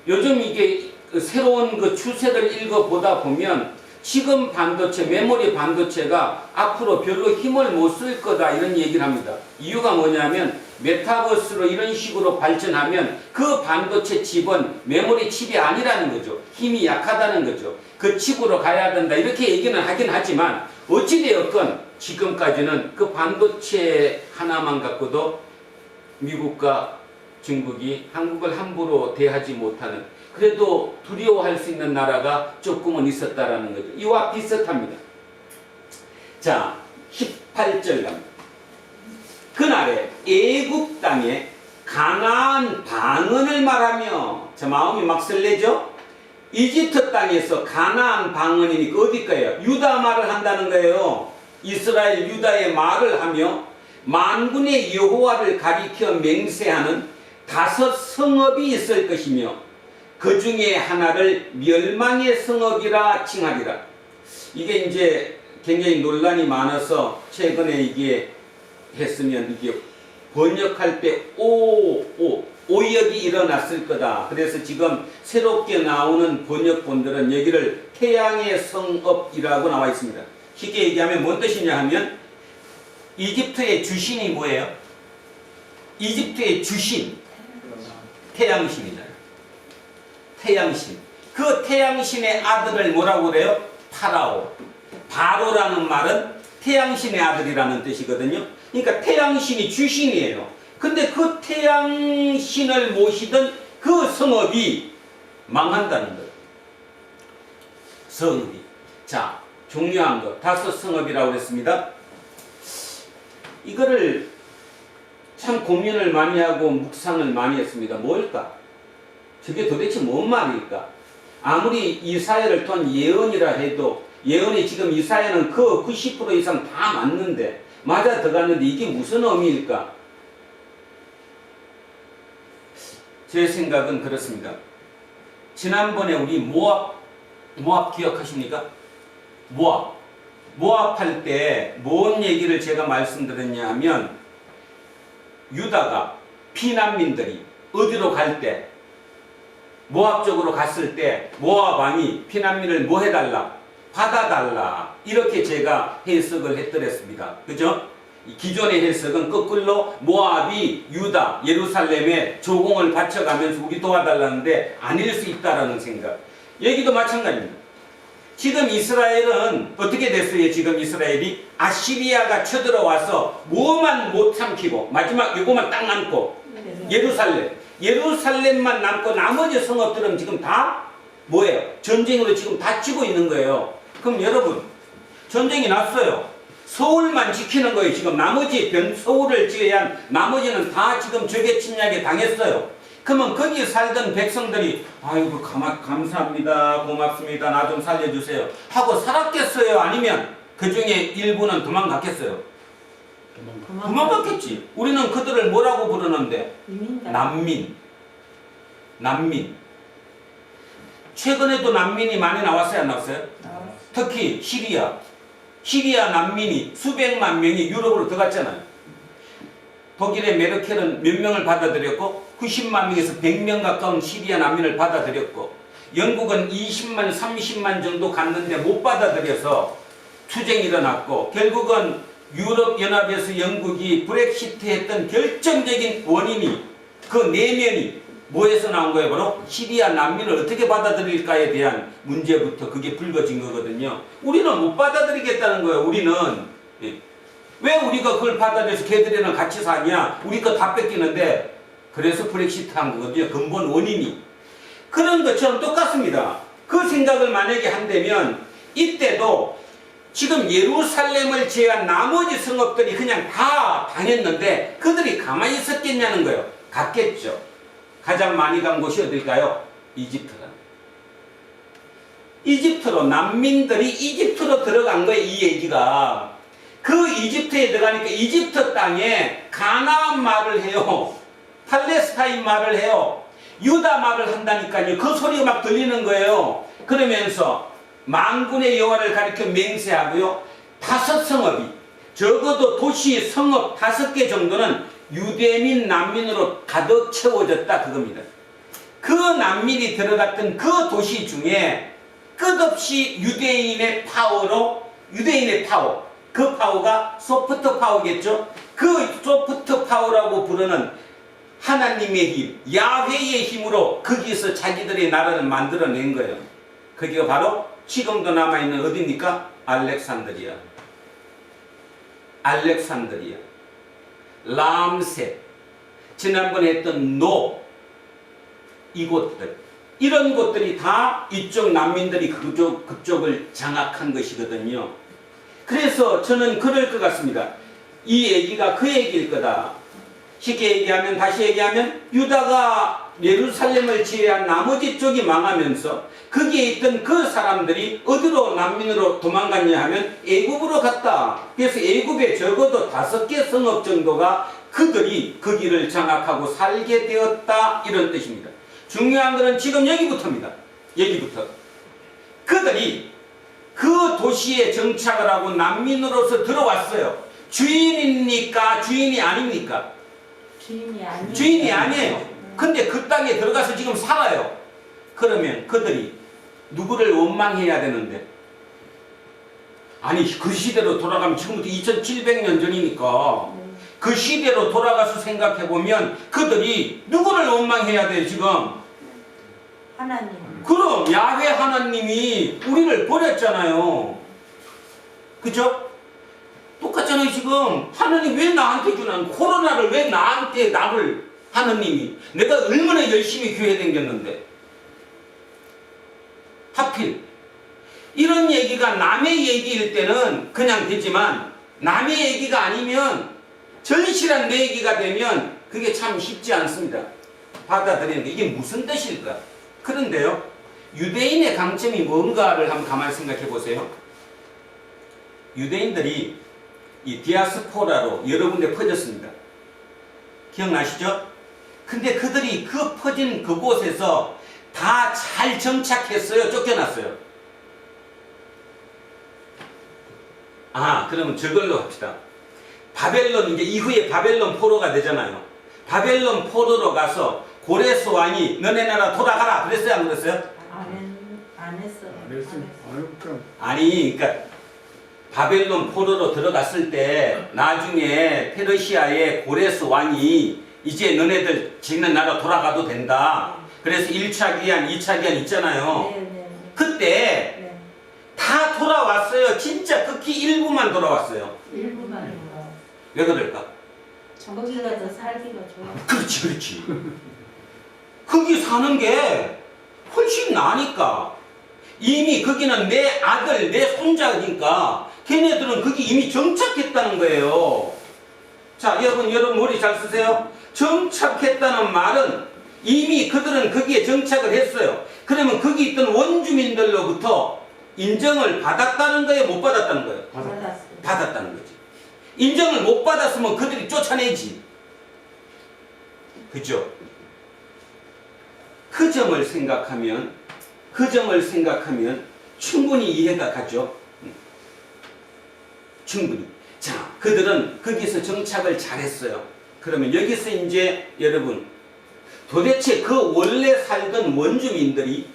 요즘 이게 새로운 그 추세를 읽어보다 보면 지금 반도체, 메모리 반도체가 앞으로 별로 힘을 못 쓸 거다 이런 얘기를 합니다. 이유가 뭐냐면 메타버스로 이런 식으로 발전하면 그 반도체 칩은 메모리 칩이 아니라는 거죠. 힘이 약하다는 거죠. 그 칩으로 가야 된다 이렇게 얘기는 하긴 하지만 어찌되었건 지금까지는 그 반도체 하나만 갖고도 미국과 중국이 한국을 함부로 대하지 못하는, 그래도 두려워할 수 있는 나라가 조금은 있었다라는 거죠. 이와 비슷합니다. 자, 18절 갑니다. 그날에 애굽 땅에 가나안 방언을 말하며, 저 마음이 막 설레죠? 이집트 땅에서 가나안 방언이니까 어디까요? 유다 말을 한다는 거예요. 이스라엘 유다의 말을 하며 만군의 여호와를 가리켜 맹세하는 5 성읍이 있을 것이며 그 중에 하나를 멸망의 성읍이라 칭하리라. 이게 이제 굉장히 논란이 많아서 최근에 이게 했으면 이게 번역할 때 오역이 일어났을 거다. 그래서 지금 새롭게 나오는 번역본들은 여기를 태양의 성읍이라고 나와 있습니다. 쉽게 얘기하면 뭔 뜻이냐 하면 이집트의 주신이 뭐예요? 이집트의 주신 태양신이잖아요. 태양신. 그 태양신의 아들을 뭐라고 그래요? 파라오. 바로라는 말은 태양신의 아들이라는 뜻이거든요. 그러니까 태양신이 주신이에요. 근데 그 태양신을 모시던 그 성읍이 망한다는 거예요. 성읍이. 자, 중요한 거 5 성읍이라고 그랬습니다. 이거를 참 고민을 많이 하고 묵상을 많이 했습니다. 뭘까? 저게 도대체 뭔 말일까? 아무리 이사야를 통한 예언이라 해도 예언이 지금 이사야는 그 90% 이상 다 맞는데 맞아 들어갔는데 이게 무슨 의미일까? 제 생각은 그렇습니다. 지난번에 우리 모압 기억하십니까? 모압 할 때 뭔 얘기를 제가 말씀드렸냐 하면 유다가 피난민들이 어디로 갈 때 모압 쪽으로 갔을 때 모압 왕이 피난민을 뭐 해달라? 받아달라. 이렇게 제가 해석을 해드렸습니다. 그죠? 기존의 해석은 거꾸로 모압이 유다, 예루살렘에 조공을 바쳐가면서 우리 도와달라는데 아닐 수 있다라는 생각. 여기도 마찬가지입니다. 지금 이스라엘은 어떻게 됐어요? 지금 이스라엘이 아시리아가 쳐들어와서 뭐만 못 삼키고 마지막 요거만 딱 남고 예루살렘만 남고 나머지 성읍들은 지금 다 뭐예요? 전쟁으로 지금 다 치고 있는 거예요. 그럼 여러분 전쟁이 났어요. 서울만 지키는 거예요. 지금 나머지 서울을 지어야 나머지는 다 지금 적의 침략에 당했어요. 그러면 거기 살던 백성들이 아이고 감사합니다, 고맙습니다, 나 좀 살려주세요 하고 살았겠어요? 아니면 그 중에 일부는 도망갔겠어요? 도망갔겠지. 우리는 그들을 뭐라고 부르는데? 난민. 최근에도 난민이 많이 나왔어요, 안 나왔어요? 특히 시리아 난민이 수백만 명이 유럽으로 들어갔잖아요. 독일의 메르켈은 몇 명을 받아들였고 90만 명에서 100명 가까운 시리아 난민을 받아들였고 영국은 20만 30만 정도 갔는데 못 받아들여서 투쟁이 일어났고 결국은 유럽연합에서 영국이 브렉시트 했던 결정적인 원인이 그 내면이 뭐에서 나온 거예요? 바로 시리아 난민을 어떻게 받아들일까에 대한 문제부터 그게 불거진 거거든요. 우리는 못 받아들이겠다는 거예요. 우리는 왜 우리가 그걸 받아들여서 걔들이랑 같이 사냐? 우리 거 다 뺏기는데 그래서 브렉시트 한 거거든요. 근본 원인이. 그런 것처럼 똑같습니다. 그 생각을 만약에 한다면 이때도 지금 예루살렘을 제외한 나머지 성읍들이 그냥 다 당했는데 그들이 가만히 있었겠냐는 거예요. 갔겠죠. 가장 많이 간 곳이 어딜까요? 이집트다. 이집트로 난민들이 이집트로 들어간 거예요. 이 얘기가. 그 이집트에 들어가니까 이집트 땅에 가나안 말을 해요. 팔레스타인 말을 해요. 유다 말을 한다니까요. 그 소리가 막 들리는 거예요. 그러면서 만군의 여호와를 가리켜 맹세하고요. 5 성읍이 적어도 도시 성읍 5개 정도는 유대민 난민으로 가득 채워졌다 그겁니다. 그 난민이 들어갔던 그 도시 중에 끝없이 유대인의 파워, 그 파워가 소프트 파워겠죠. 그 소프트 파워라고 부르는 하나님의 힘, 야훼의 힘으로 거기서 자기들의 나라를 만들어낸 거예요. 거기가 바로 지금도 남아있는 어디입니까? 알렉산드리아. 알렉산드리아, 람셋, 지난번에 했던 노, 이곳들, 이런 곳들이 다 이쪽 난민들이 그쪽을 장악한 것이거든요. 그래서 저는 그럴 것 같습니다. 이 얘기가 그 얘기일 거다. 쉽게 얘기하면, 다시 얘기하면, 유다가 예루살렘을 지배한 나머지 쪽이 망하면서 거기에 있던 그 사람들이 어디로 난민으로 도망갔냐 하면 애굽으로 갔다. 그래서 애굽에 적어도 5개 성읍 정도가 그들이 거기를 장악하고 살게 되었다, 이런 뜻입니다. 중요한 것은 지금 여기부터입니다. 여기부터. 그들이 그 도시에 정착을 하고 난민으로서 들어왔어요. 주인입니까? 주인이 아닙니까? 주인이 아니에요. 근데 그 땅에 들어가서 지금 살아요. 그러면 그들이 누구를 원망해야 되는데, 아니 그 시대로 돌아가면 지금부터 2700년 전이니까 그 시대로 돌아가서 생각해보면 그들이 누구를 원망해야 돼요 지금? 하나님. 그럼 야훼 하나님이 우리를 버렸잖아요. 그죠? 똑같잖아요 지금. 하나님 왜 나한테 주는, 코로나를 왜 나한테 나를, 하나님이 내가 얼마나 열심히 교회 다녔는데 하필 이런 얘기가 남의 얘기일 때는 그냥 되지만 남의 얘기가 아니면, 절실한 내 얘기가 되면 그게 참 쉽지 않습니다. 받아들이는 게. 이게 무슨 뜻일까? 그런데요, 유대인의 강점이 뭔가를 한번 가만히 생각해 보세요. 유대인들이 이 디아스포라로 여러 군데 퍼졌습니다. 기억나시죠? 근데 그들이 그 퍼진 그곳에서 다 잘 정착했어요? 쫓겨났어요? 그러면 저걸로 합시다. 바벨론, 이제 이후에 바벨론 포로가 되잖아요. 바벨론 포로로 가서 고레스 왕이 너네 나라 돌아가라 그랬어요, 안 그랬어요? 안 했어. 아니, 그러니까 바벨론 포로로 들어갔을 때 나중에 페르시아의 고레스 왕이 이제 너네들 지는 나라 돌아가도 된다. 그래서 1차 기한, 2차 기한 있잖아요. 네. 그때 다 돌아왔어요. 진짜 극히 일부만 돌아왔어요. 일부만. 왜 그럴까? 거기가 더 살기가 좋아. 그렇지. 거기 사는 게 훨씬 나으니까. 이미 거기는 내 아들, 내 손자니까 걔네들은 거기 이미 정착했다는 거예요. 자, 여러분 머리 잘 쓰세요. 정착했다는 말은 이미 그들은 거기에 정착을 했어요. 그러면 거기 있던 원주민들로부터 인정을 받았다는 거예요? 못 받았다는 거예요? 받았다는 거지. 인정을 못 받았으면 그들이 쫓아내지. 그죠? 그 점을 생각하면 충분히 이해가 가죠. 충분히. 자, 그들은 거기서 정착을 잘했어요. 그러면 여기서 이제 여러분, 도대체 그 원래 살던 원주민들이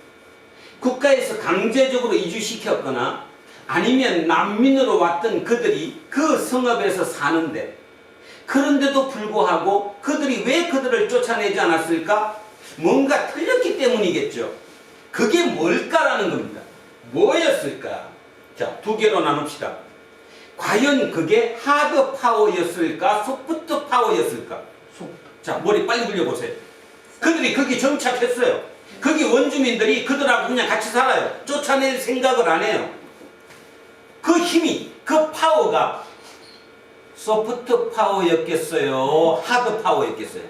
국가에서 강제적으로 이주시켰거나 아니면 난민으로 왔던 그들이 그 성읍에서 사는데, 그런데도 불구하고 그들이 왜 그들을 쫓아내지 않았을까? 뭔가 틀렸기 때문이겠죠. 그게 뭘까라는 겁니다. 뭐였을까? 자, 두 개로 나눕시다. 과연 그게 하드 파워였을까? 소프트 파워였을까? 자, 머리 빨리 굴려보세요. 그들이 거기 정착했어요. 거기 원주민들이 그들하고 그냥 같이 살아요. 쫓아낼 생각을 안 해요. 그 힘이, 그 파워가 소프트 파워였겠어요? 하드 파워였겠어요?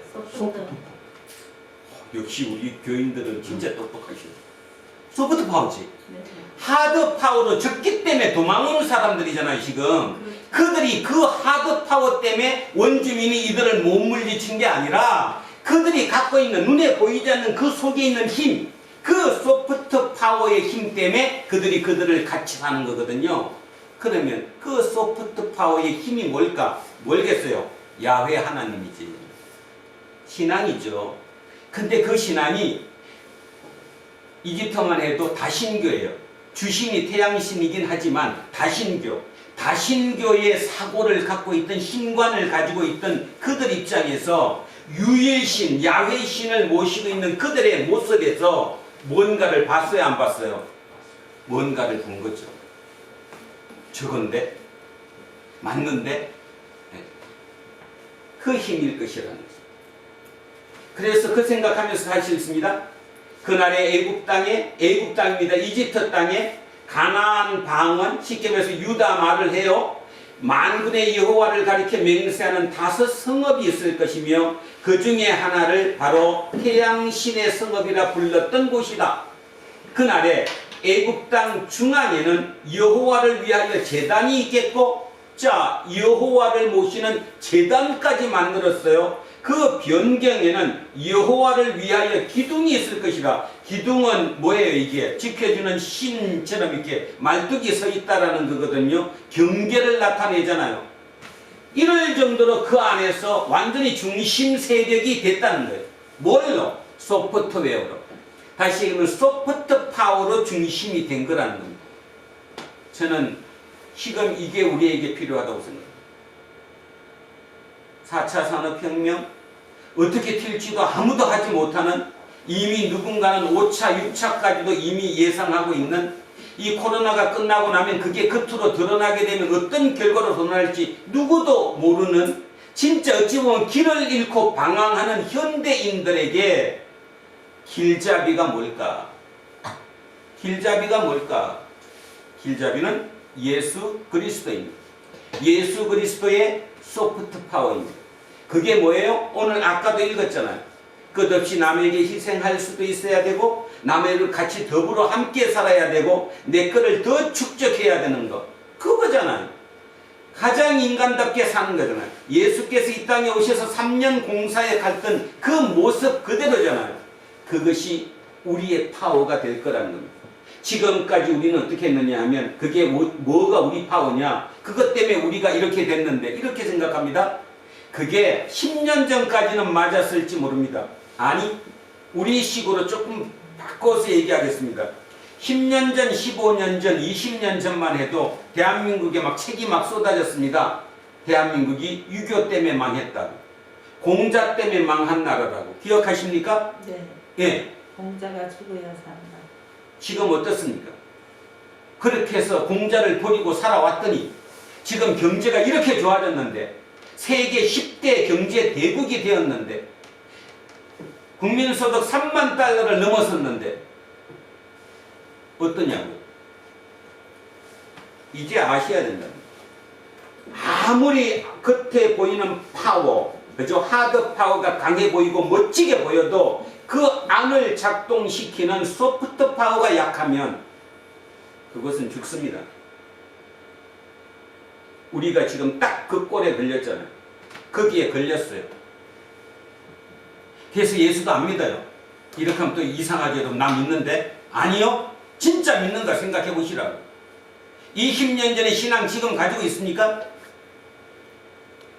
역시 우리 교인들은 진짜 똑똑하시네. 소프트 파워지. 하드 파워로 적기 때문에 도망오는 사람들이잖아요 지금. 그들이 그 하드 파워 때문에 원주민이 이들을 못 물리친 게 아니라 그들이 갖고 있는, 눈에 보이지 않는 그 속에 있는 힘, 그 소프트 파워의 힘 때문에 그들을 같이 사는 거거든요. 그러면 그 소프트 파워의 힘이 뭘까? 뭘겠어요? 야훼 하나님이지. 신앙이죠. 근데 그 신앙이 이집트만 해도 다신교예요. 주신이 태양신이긴 하지만 다신교의 사고를 갖고 있던, 신관을 가지고 있던 그들 입장에서 유일신, 야훼신을 모시고 있는 그들의 모습에서 뭔가를 봤어요, 안 봤어요? 뭔가를 본 거죠. 저건데? 맞는데? 그 힘일 것이라는 거죠. 그래서 그 생각하면서 할 수 있습니다. 그날의 애굽 땅입니다. 이집트 땅에 가나안 방언, 쉽게 말해서 유다 말을 해요. 만군의 여호와를 가리켜 맹세하는 5 성읍이 있을 것이며 그 중에 하나를 바로 태양신의 성읍이라 불렀던 곳이다. 그날에 애굽 땅 중앙에는 여호와를 위하여 제단이 있겠고, 자, 여호와를 모시는 제단까지 만들었어요. 그 변경에는 여호와를 위하여 기둥이 있을 것이라. 기둥은 뭐예요? 이게 지켜주는 신처럼 이렇게 말뚝이 서 있다라는 거거든요. 경계를 나타내잖아요. 이럴 정도로 그 안에서 완전히 중심 세력이 됐다는 거예요. 뭘로? 소프트웨어로. 다시 얘기하면 소프트 파워로 중심이 된 거라는 겁니다. 저는 지금 이게 우리에게 필요하다고 생각합니다. 4차 산업혁명 어떻게 튈지도 아무도 하지 못하는, 이미 누군가는 5차, 6차까지도 이미 예상하고 있는, 이 코로나가 끝나고 나면 그게 겉으로 드러나게 되면 어떤 결과로 드러날지 누구도 모르는, 진짜 어찌 보면 길을 잃고 방황하는 현대인들에게 길잡이가 뭘까? 길잡이가 뭘까? 길잡이는 예수 그리스도입니다. 예수 그리스도의 소프트 파워입니다. 그게 뭐예요? 오늘 아까도 읽었잖아요. 끝없이 남에게 희생할 수도 있어야 되고, 남에게 같이 더불어 함께 살아야 되고, 내 거를 더 축적해야 되는 거. 그거잖아요. 가장 인간답게 사는 거잖아요. 예수께서 이 땅에 오셔서 3년 공사에 갔던 그 모습 그대로잖아요. 그것이 우리의 파워가 될 거라는 겁니다. 지금까지 우리는 어떻게 했느냐 하면, 그게 뭐가 우리 파워냐? 그것 때문에 우리가 이렇게 됐는데, 이렇게 생각합니다. 그게 10년 전까지는 맞았을지 모릅니다. 아니, 우리 식으로 조금 바꿔서 얘기하겠습니다. 10년 전, 15년 전, 20년 전만 해도 대한민국에 막 책이 막 쏟아졌습니다. 대한민국이 6.25 때문에 망했다고, 공자 때문에 망한 나라라고. 기억하십니까? 네. 예. 공자가 죽어야 산다. 지금 어떻습니까? 그렇게 해서 공자를 버리고 살아왔더니 지금 경제가 이렇게 좋아졌는데, 세계 10대 경제 대국이 되었는데, 국민소득 3만 달러를 넘어섰는데 어떠냐고요? 이제 아셔야 된답니다. 아무리 겉에 보이는 파워, 그죠? 하드 파워가 강해 보이고 멋지게 보여도 그 안을 작동시키는 소프트 파워가 약하면 그것은 죽습니다. 우리가 지금 딱 그 꼴에 걸렸잖아요. 거기에 걸렸어요. 그래서 예수도 안 믿어요. 이렇게 하면 또 이상하게 여러분, 나 믿는데? 아니요. 진짜 믿는가 생각해 보시라고. 20년 전에 신앙 지금 가지고 있습니까?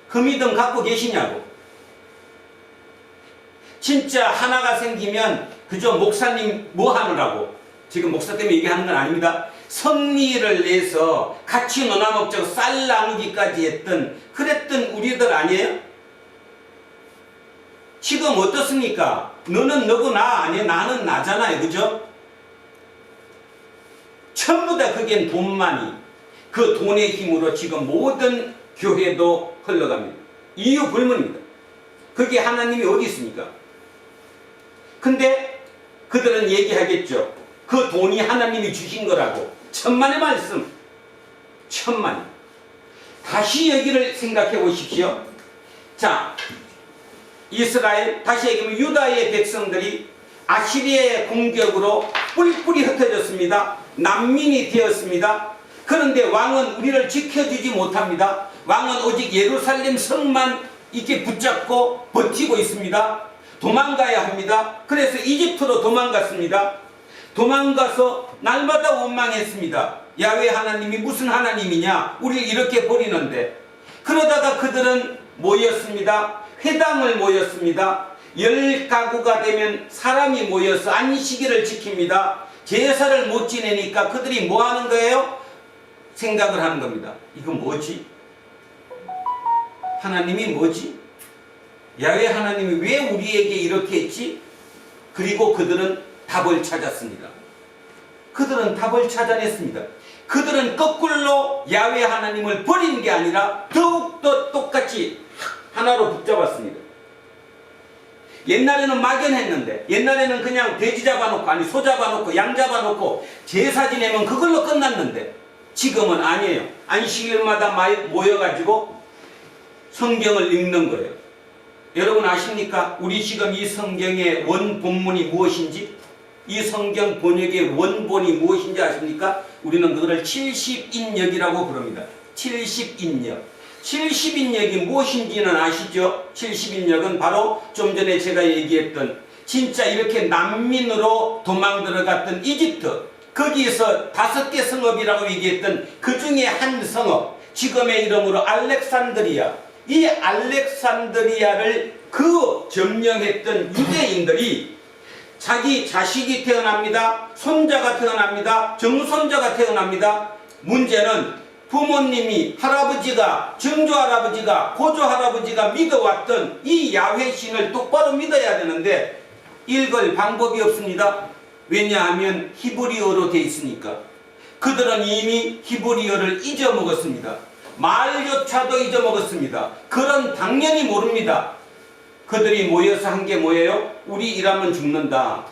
그 믿음 갖고 계시냐고. 진짜 하나가 생기면 그저 목사님 뭐 하느라고, 지금 목사 때문에 얘기하는 건 아닙니다. 성리를 내서 같이 논아먹자고 쌀 나누기까지 했던, 그랬던 우리들 아니에요? 지금 어떻습니까? 너는 너고 나 아니에요? 나는 나잖아요. 그죠? 전부 다 그겐 돈만이, 그 돈의 힘으로 지금 모든 교회도 흘러갑니다. 이유 불문입니다. 그게 하나님이 어디 있습니까? 근데 그들은 얘기하겠죠. 그 돈이 하나님이 주신 거라고. 천만의 말씀. 천만. 다시 여기를 생각해 보십시오. 자, 이스라엘, 다시 얘기하면 유다의 백성들이 아시리아의 공격으로 뿔뿔이 흩어졌습니다. 난민이 되었습니다. 그런데 왕은 우리를 지켜주지 못합니다. 왕은 오직 예루살렘 성만 이렇게 붙잡고 버티고 있습니다. 도망가야 합니다. 그래서 이집트로 도망갔습니다. 도망가서 날마다 원망했습니다. 야훼 하나님이 무슨 하나님이냐, 우리를 이렇게 버리는데. 그러다가 그들은 모였습니다. 회당을 모였습니다. 10가구가 되면 사람이 모여서 안식일을 지킵니다. 제사를 못 지내니까 그들이 뭐 하는 거예요? 생각을 하는 겁니다. 이거 뭐지? 하나님이 뭐지? 야훼 하나님이 왜 우리에게 이렇게 했지? 그리고 그들은 답을 찾았습니다. 그들은 답을 찾아냈습니다. 그들은 거꾸로 야훼 하나님을 버린 게 아니라 더욱더 똑같이 하나로 붙잡았습니다. 옛날에는 막연했는데, 옛날에는 그냥 돼지 잡아놓고, 아니 소 잡아놓고 양 잡아놓고 제사 지내면 그걸로 끝났는데, 지금은 아니에요. 안식일마다 모여가지고 성경을 읽는 거예요. 여러분 아십니까? 우리 지금 이 성경의 원 본문이 무엇인지, 이 성경 번역의 원본이 무엇인지 아십니까? 우리는 그거를 70인역이라고 부릅니다. 70인역. 70인역이 무엇인지는 아시죠? 70인역은 바로 좀 전에 제가 얘기했던 진짜 이렇게 난민으로 도망 들어갔던 이집트, 거기에서 5개 성읍이라고 얘기했던 그 중에 한 성읍, 지금의 이름으로 알렉산드리아. 이 알렉산드리아를 그 점령했던 유대인들이 자기 자식이 태어납니다. 손자가 태어납니다. 정손자가 태어납니다. 문제는 부모님이, 할아버지가, 증조할아버지가, 고조할아버지가 믿어왔던 이 야훼 신을 똑바로 믿어야 되는데 읽을 방법이 없습니다. 왜냐하면 히브리어로 돼 있으니까. 그들은 이미 히브리어를 잊어먹었습니다. 말조차도 잊어먹었습니다. 그런 당연히 모릅니다. 그들이 모여서 한 게 뭐예요? 우리 일하면 죽는다.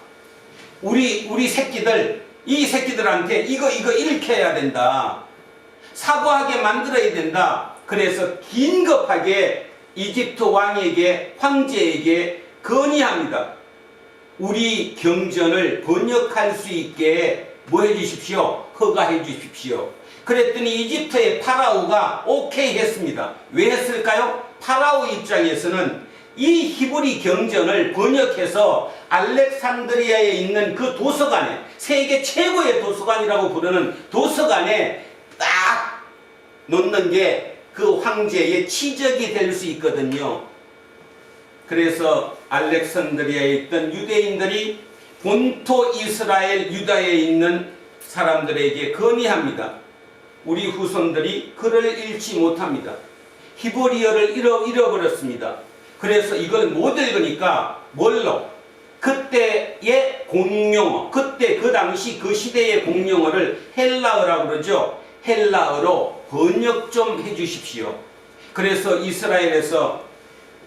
우리 새끼들, 이 새끼들한테 이거 일으켜야 된다. 사고하게 만들어야 된다. 그래서 긴급하게 이집트 왕에게, 황제에게 건의합니다. 우리 경전을 번역할 수 있게 뭐 해주십시오? 허가해 주십시오. 그랬더니 이집트의 파라오가 오케이 했습니다. 왜 했을까요? 파라오 입장에서는 이 히브리 경전을 번역해서 알렉산드리아에 있는 그 도서관에, 세계 최고의 도서관이라고 부르는 도서관에 딱 놓는 게 그 황제의 치적이 될 수 있거든요. 그래서 알렉산드리아에 있던 유대인들이 본토 이스라엘 유다에 있는 사람들에게 건의합니다. 우리 후손들이 글을 읽지 못합니다. 히브리어를 잃어버렸습니다. 그래서 이걸 못 읽으니까 뭘로? 그때의 공용어, 그때 그 당시 그 시대의 공용어를 헬라어라고 그러죠. 헬라어로 번역 좀 해주십시오. 그래서 이스라엘에서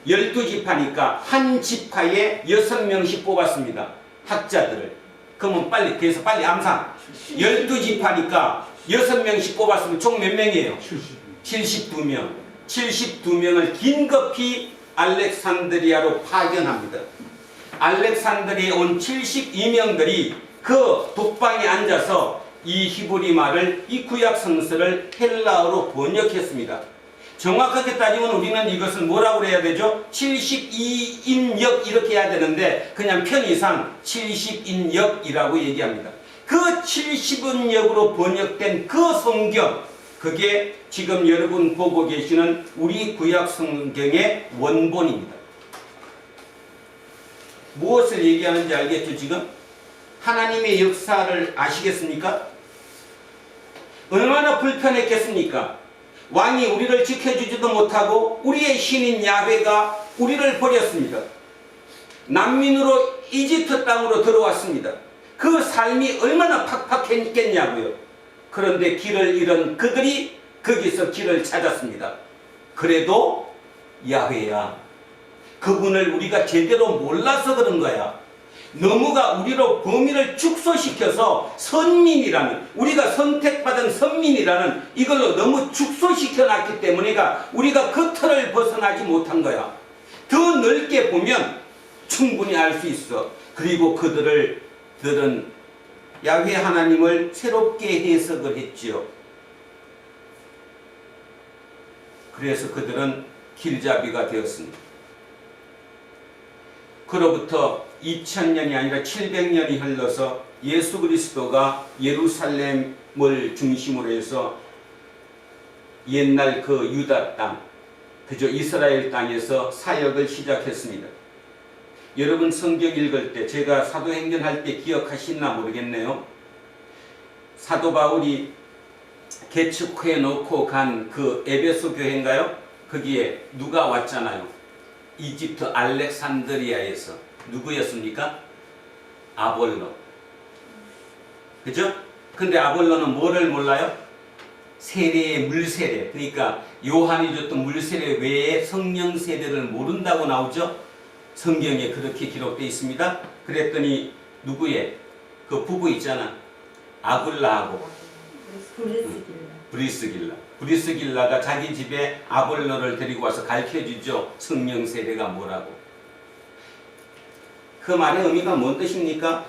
12지파니까 한 지파에 6명씩 뽑았습니다. 학자들을. 그러면 그래서 빨리 암산. 12지파니까 6명씩 뽑았으면 총 몇 명이에요? 72명. 72명을 긴급히 알렉산드리아로 파견합니다. 알렉산드리아에 온 72명들이 그 독방에 앉아서 이 히브리 말을, 이 구약 성서를 헬라어로 번역했습니다. 정확하게 따지면 우리는 이것을 뭐라고 해야 되죠? 72인역 이렇게 해야 되는데 그냥 편의상 70인역이라고 얘기합니다. 그 70인역으로 번역된 그 성경, 그게 지금 여러분 보고 계시는 우리 구약 성경의 원본입니다. 무엇을 얘기하는지 알겠죠? 지금 하나님의 역사를 아시겠습니까? 얼마나 불편했겠습니까? 왕이 우리를 지켜주지도 못하고 우리의 신인 야훼가 우리를 버렸습니다. 난민으로 이집트 땅으로 들어왔습니다. 그 삶이 얼마나 팍팍했겠냐고요. 그런데 길을 잃은 그들이 거기서 길을 찾았습니다. 그래도 야훼야, 그분을 우리가 제대로 몰라서 그런 거야. 너무가 우리로 범위를 축소시켜서 선민이라는, 우리가 선택받은 선민이라는 이걸로 너무 축소시켜 놨기 때문에 우리가 그 틀을 벗어나지 못한 거야. 더 넓게 보면 충분히 알 수 있어. 그리고 그들은 야훼 하나님을 새롭게 해석을 했지요. 그래서 그들은 길잡이가 되었습니다. 그로부터 2000년이 아니라 700년이 흘러서 예수 그리스도가 예루살렘을 중심으로 해서 옛날 그 유다 땅, 그저 이스라엘 땅에서 사역을 시작했습니다. 여러분 성경 읽을 때, 제가 사도행전 할 때 기억하시나 모르겠네요. 사도 바울이 개척해 놓고 간 그 에베소 교회인가요? 거기에 누가 왔잖아요. 이집트 알렉산드리아에서. 누구였습니까? 아볼로. 그죠? 근데 아볼로는 뭐를 몰라요? 세례의 물세례, 그러니까 요한이 줬던 물세례 외에 성령 세례를 모른다고 나오죠. 성경에 그렇게 기록되어 있습니다. 그랬더니 누구의 그 부부 있잖아, 아굴라하고 브리스길라가 자기 집에 아볼로를 데리고 와서 가르쳐주죠. 성령 세례가 뭐라고. 그 말의 의미가 뭔 뜻입니까?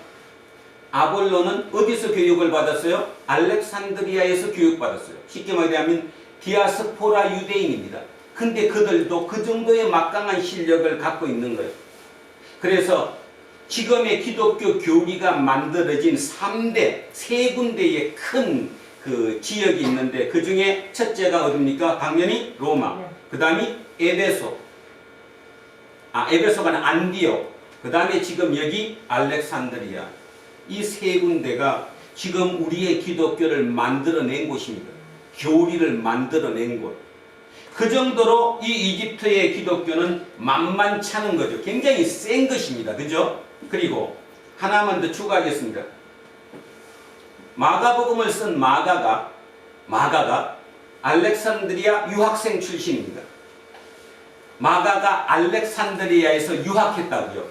아볼로는 어디서 교육을 받았어요? 알렉산드리아에서 교육받았어요. 쉽게 말하면 디아스포라 유대인입니다. 근데 그들도 그 정도의 막강한 실력을 갖고 있는 거예요. 그래서 지금의 기독교 교리가 만들어진 3대, 3군데의 큰 그 지역이 있는데 그 중에 첫째가 어딥니까? 당연히 로마, 그 다음이 에베소가 아니라 안디옥, 그 다음에 지금 여기 알렉산드리아. 이 3군데가 지금 우리의 기독교를 만들어낸 곳입니다. 교리를 만들어낸 곳. 그 정도로 이 이집트의 기독교는 만만찮은 거죠. 굉장히 센 것입니다. 그죠? 그리고 하나만 더 추가하겠습니다. 마가복음을 쓴 마가가 알렉산드리아 유학생 출신입니다. 마가가 알렉산드리아에서 유학했다고요.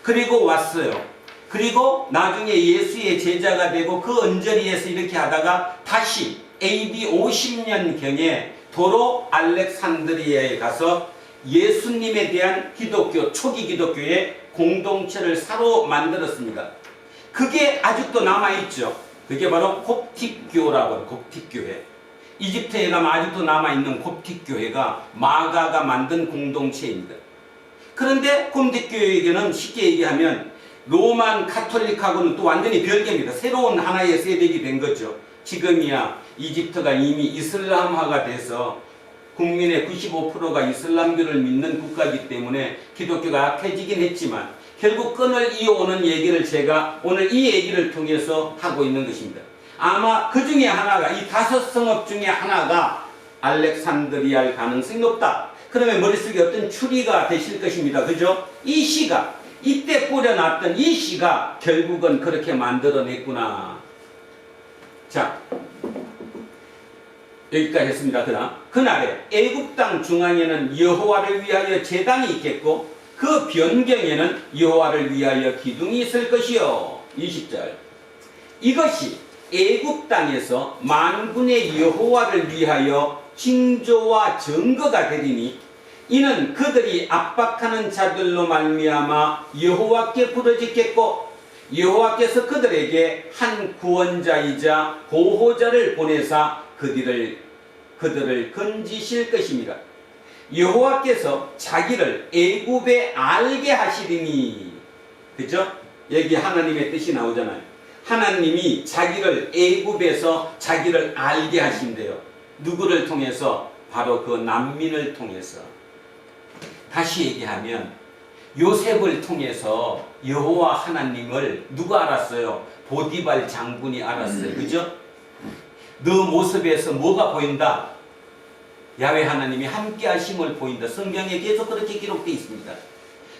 그리고 왔어요. 그리고 나중에 예수의 제자가 되고 그 언저리에서 이렇게 하다가 다시 AD 50년경에 도로 알렉산드리아에 가서 예수님에 대한 기독교, 초기 기독교의 공동체를 새로 만들었습니다. 그게 아직도 남아있죠. 그게 바로 곱틱교라고 해요. 곱틱교회. 이집트에 가면 아직도 남아있는 곱틱교회가 마가가 만든 공동체입니다. 그런데 곱틱교회에게는 쉽게 얘기하면 로만 카톨릭하고는 또 완전히 별개입니다. 새로운 하나의 세력이 된 거죠. 지금이야 이집트가 이미 이슬람화가 돼서 국민의 95%가 이슬람교를 믿는 국가이기 때문에 기독교가 약해지긴 했지만 결국 끈을 이어오는 얘기를 제가 오늘 이 얘기를 통해서 하고 있는 것입니다. 아마 그 중에 하나가, 이 5성읍 중에 하나가 알렉산드리아일 가능성이 높다. 그러면 머릿속에 어떤 추리가 되실 것입니다. 그죠? 이 시가, 이때 뿌려놨던 이 시가 결국은 그렇게 만들어냈구나. 자, 여기까지 했습니다. 그날에 애굽 땅 중앙에는 여호와를 위하여 제단이 있겠고 그 변경에는 여호와를 위하여 기둥이 있을 것이요. 20절. 이것이 애굽 땅에서 만군의 여호와를 위하여 징조와 증거가 되리니 이는 그들이 압박하는 자들로 말미암아 여호와께 부르짖겠고 여호와께서 그들에게 한 구원자이자 보호자를 보내사 그들을 건지실 것입니다. 여호와께서 자기를 애굽에 알게 하시리니. 그죠? 여기 하나님의 뜻이 나오잖아요. 하나님이 자기를 애굽에서 자기를 알게 하신대요. 누구를 통해서? 바로 그 난민을 통해서. 다시 얘기하면 요셉을 통해서 여호와 하나님을 누가 알았어요? 보디발 장군이 알았어요. 그죠? 너 모습에서 뭐가 보인다? 야훼 하나님이 함께 하심을 보인다. 성경에 계속 그렇게 기록되어 있습니다.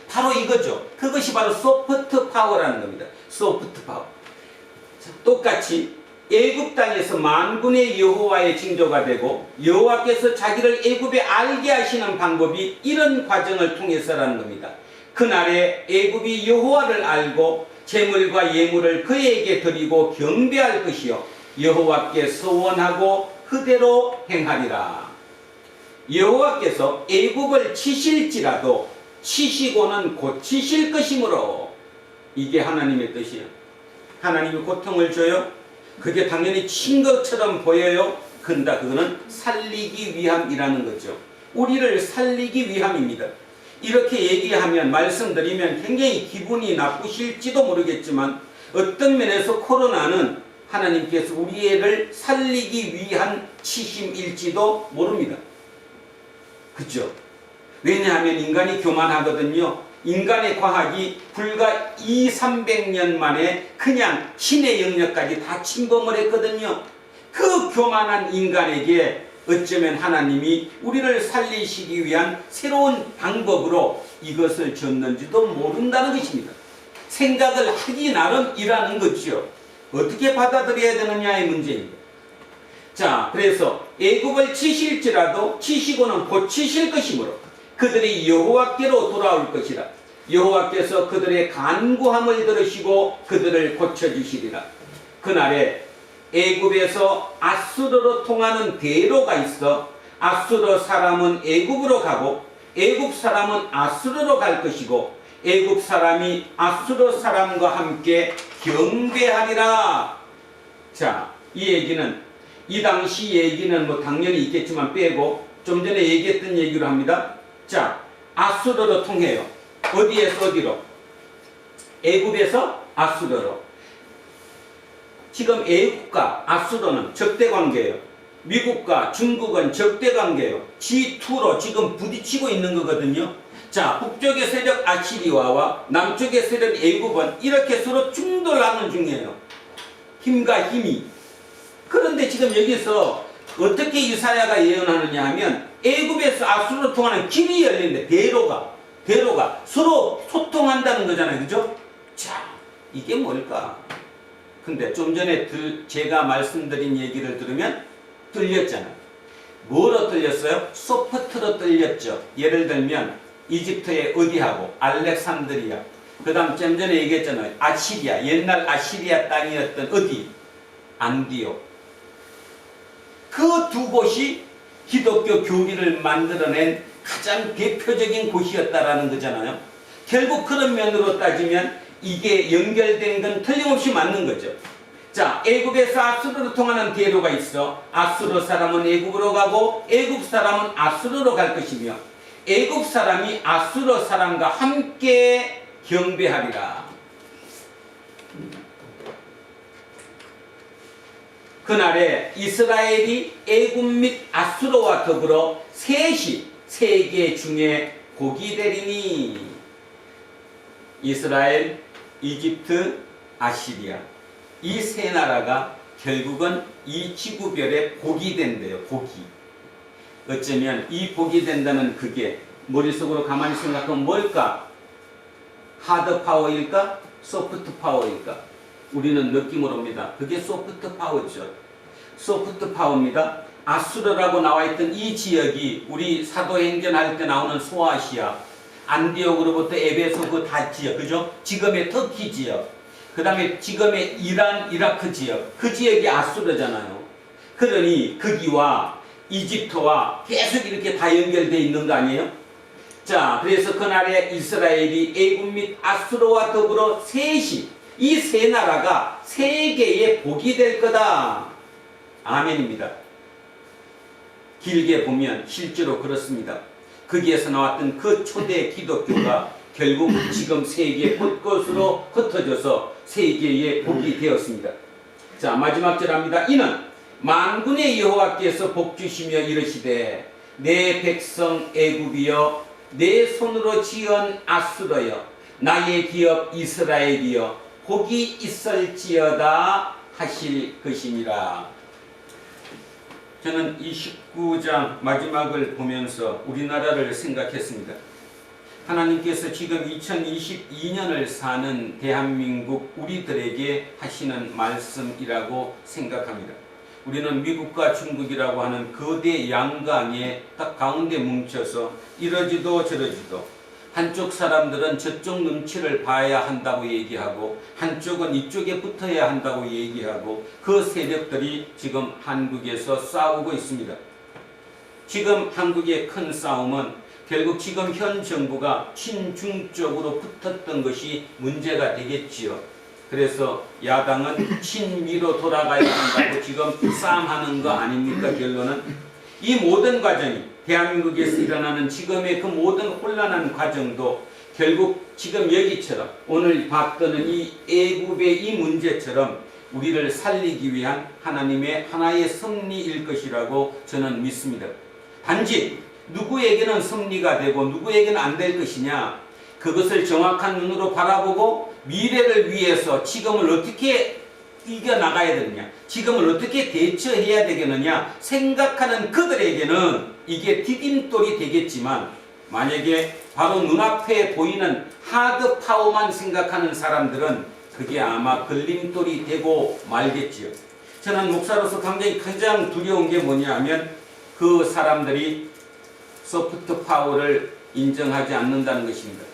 바로 이거죠. 그것이 바로 소프트 파워라는 겁니다. 소프트 파워. 똑같이 애굽 땅에서 만군의 여호와의 징조가 되고 여호와께서 자기를 애굽에 알게 하시는 방법이 이런 과정을 통해서라는 겁니다. 그날에 애굽이 여호와를 알고 제물과 예물을 그에게 드리고 경배할 것이요 여호와께 서원하고 그대로 행하리라. 여호와께서 애굽을 치실지라도 치시고는 고치실 것이므로. 이게 하나님의 뜻이에요. 하나님이 고통을 줘요. 그게 당연히 친 것처럼 보여요. 근데 그거는 살리기 위함이라는 거죠. 우리를 살리기 위함입니다. 이렇게 얘기하면, 말씀드리면 굉장히 기분이 나쁘실지도 모르겠지만 어떤 면에서 코로나는 하나님께서 우리를 살리기 위한 치심일지도 모릅니다. 그죠? 왜냐하면 인간이 교만하거든요. 인간의 과학이 불과 200~300년 만에 그냥 신의 영역까지 다 침범을 했거든요. 그 교만한 인간에게 어쩌면 하나님이 우리를 살리시기 위한 새로운 방법으로 이것을 줬는지도 모른다는 것입니다. 생각을 하기 나름이라는 거죠. 어떻게 받아들여야 되느냐의 문제입니다. 자, 그래서 애굽을 치실지라도 치시고는 곧 치실 것이므로 그들이 여호와께로 돌아올 것이라. 여호와께서 그들의 간구함을 들으시고 그들을 고쳐주시리라. 그날에 애굽에서 아수르로 통하는 대로가 있어 아수르 사람은 애굽으로 가고 애굽 사람은 아수르로 갈 것이고 애굽 사람이 아수르 사람과 함께 경배하리라. 자, 이 얘기는 이 당시 얘기는 뭐 당연히 있겠지만 빼고 좀 전에 얘기했던 얘기로 합니다. 자, 아수르로 통해요. 어디에서 어디로? 애굽에서 아수르로. 지금 애굽과 아수르는 적대관계예요. 미국과 중국은 적대관계예요. G2로 지금 부딪히고 있는 거거든요. 자, 북쪽의 세력 아시리아와 남쪽의 세력 애굽은 이렇게 서로 충돌하는 중이에요. 힘과 힘이. 그런데 지금 여기서 어떻게 이사야가 예언하느냐 하면 애굽에서 아수르로 통하는 길이 열리는데 대로가 서로 소통한다는 거잖아요. 그죠? 자, 이게 뭘까? 근데 좀 전에 제가 말씀드린 얘기를 들으면 들렸잖아요. 뭐로 들렸어요? 소프트로 들렸죠. 예를 들면 이집트의 어디하고 알렉산드리아, 그 다음 좀 전에 얘기했잖아요. 아시리아, 옛날 아시리아 땅이었던 어디? 안디옥. 그 두 곳이 기독교 교리를 만들어낸 가장 대표적인 곳이었다라는 거잖아요. 결국 그런 면으로 따지면 이게 연결된 건 틀림없이 맞는 거죠. 자, 애굽에서 아수르로 통하는 대로가 있어. 아수르 사람은 애굽으로 가고 애굽 사람은 아수르로 갈 것이며 애굽 사람이 아수르 사람과 함께 경배하리라. 그날에 이스라엘이 애굽 및 아수르와 더불어 셋이 세계 중에 복이 되리니. 이스라엘, 이집트, 아시리아, 이 세 나라가 결국은 이 지구별의 복이 된대요. 복이. 어쩌면 이 복이 된다는 그게 머릿속으로 가만히 생각하면 뭘까? 하드 파워일까? 소프트 파워일까? 우리는 느낌으로 옵니다. 그게 소프트 파워죠. 소프트 파워입니다. 아수르라고 나와있던 이 지역이 우리 사도행전 할 때 나오는 소아시아, 안디옥으로부터 에베소 그 다 지역, 그죠? 지금의 터키 지역, 그 다음에 지금의 이란, 이라크 지역, 그 지역이 아수르잖아요. 그러니 거기와 이집트와 계속 이렇게 다 연결되어 있는 거 아니에요? 자, 그래서 그날에 이스라엘이 애굽 및 아수르와 더불어 셋이 이 세 나라가 세계의 복이 될 거다. 아멘입니다. 길게 보면 실제로 그렇습니다. 거기에서 나왔던 그 초대 기독교가 결국 지금 세계 곳곳으로 흩어져서 세계의 복이 되었습니다. 자, 마지막 절합니다. 이는 만군의 여호와께서 복 주시며 이르시되 내 백성 애굽이여 내 손으로 지은 아수르여 나의 기업 이스라엘이여 복이 있을지어다 하실 것이니라. 저는 이 19장 마지막을 보면서 우리나라를 생각했습니다. 하나님께서 지금 2022년을 사는 대한민국 우리들에게 하시는 말씀이라고 생각합니다. 우리는 미국과 중국이라고 하는 거대 양강에 딱 가운데 뭉쳐서 이러지도 저러지도, 한쪽 사람들은 저쪽 눈치를 봐야 한다고 얘기하고 한쪽은 이쪽에 붙어야 한다고 얘기하고 그 세력들이 지금 한국에서 싸우고 있습니다. 지금 한국의 큰 싸움은 결국 지금 현 정부가 친중 쪽으로 붙었던 것이 문제가 되겠지요. 그래서 야당은 친미로 돌아가야 한다고 지금 싸움하는 거 아닙니까? 결론은 이 모든 과정이 대한민국에서 일어나는 지금의 그 모든 혼란한 과정도 결국 지금 여기처럼 오늘 봤던 이 애굽의 이 문제처럼 우리를 살리기 위한 하나님의 하나의 섭리일 것이라고 저는 믿습니다. 단지 누구에게는 섭리가 되고 누구에게는 안 될 것이냐, 그것을 정확한 눈으로 바라보고 미래를 위해서 지금을 어떻게 이겨나가야 되느냐, 지금을 어떻게 대처해야 되겠느냐 생각하는 그들에게는 이게 디딤돌이 되겠지만, 만약에 바로 눈앞에 보이는 하드 파워만 생각하는 사람들은 그게 아마 걸림돌이 되고 말겠지요. 저는 목사로서 가장 두려운 게 뭐냐면 그 사람들이 소프트 파워를 인정하지 않는다는 것입니다.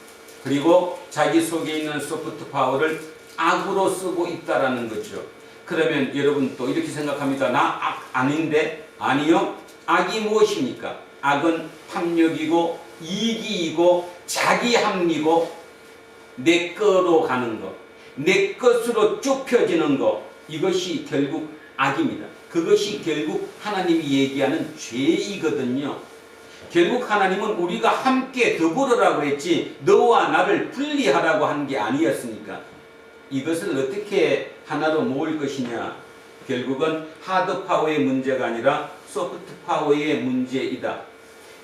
그리고 자기 속에 있는 소프트 파워를 악으로 쓰고 있다라는 거죠. 그러면 여러분 또 이렇게 생각합니다. 나 악 아닌데? 아니요. 악이 무엇입니까? 악은 탐욕이고 이기이고 자기 합리고 내 거로 가는 것, 내 것으로 좁혀지는 것, 이것이 결국 악입니다. 그것이 결국 하나님이 얘기하는 죄이거든요. 결국 하나님은 우리가 함께 더불어라고 했지 너와 나를 분리하라고 한 게 아니었으니까 이것을 어떻게 하나로 모을 것이냐. 결국은 하드 파워의 문제가 아니라 소프트 파워의 문제이다.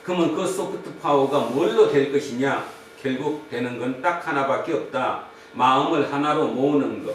그러면 그 소프트 파워가 뭘로 될 것이냐. 결국 되는 건 딱 하나밖에 없다. 마음을 하나로 모으는 것.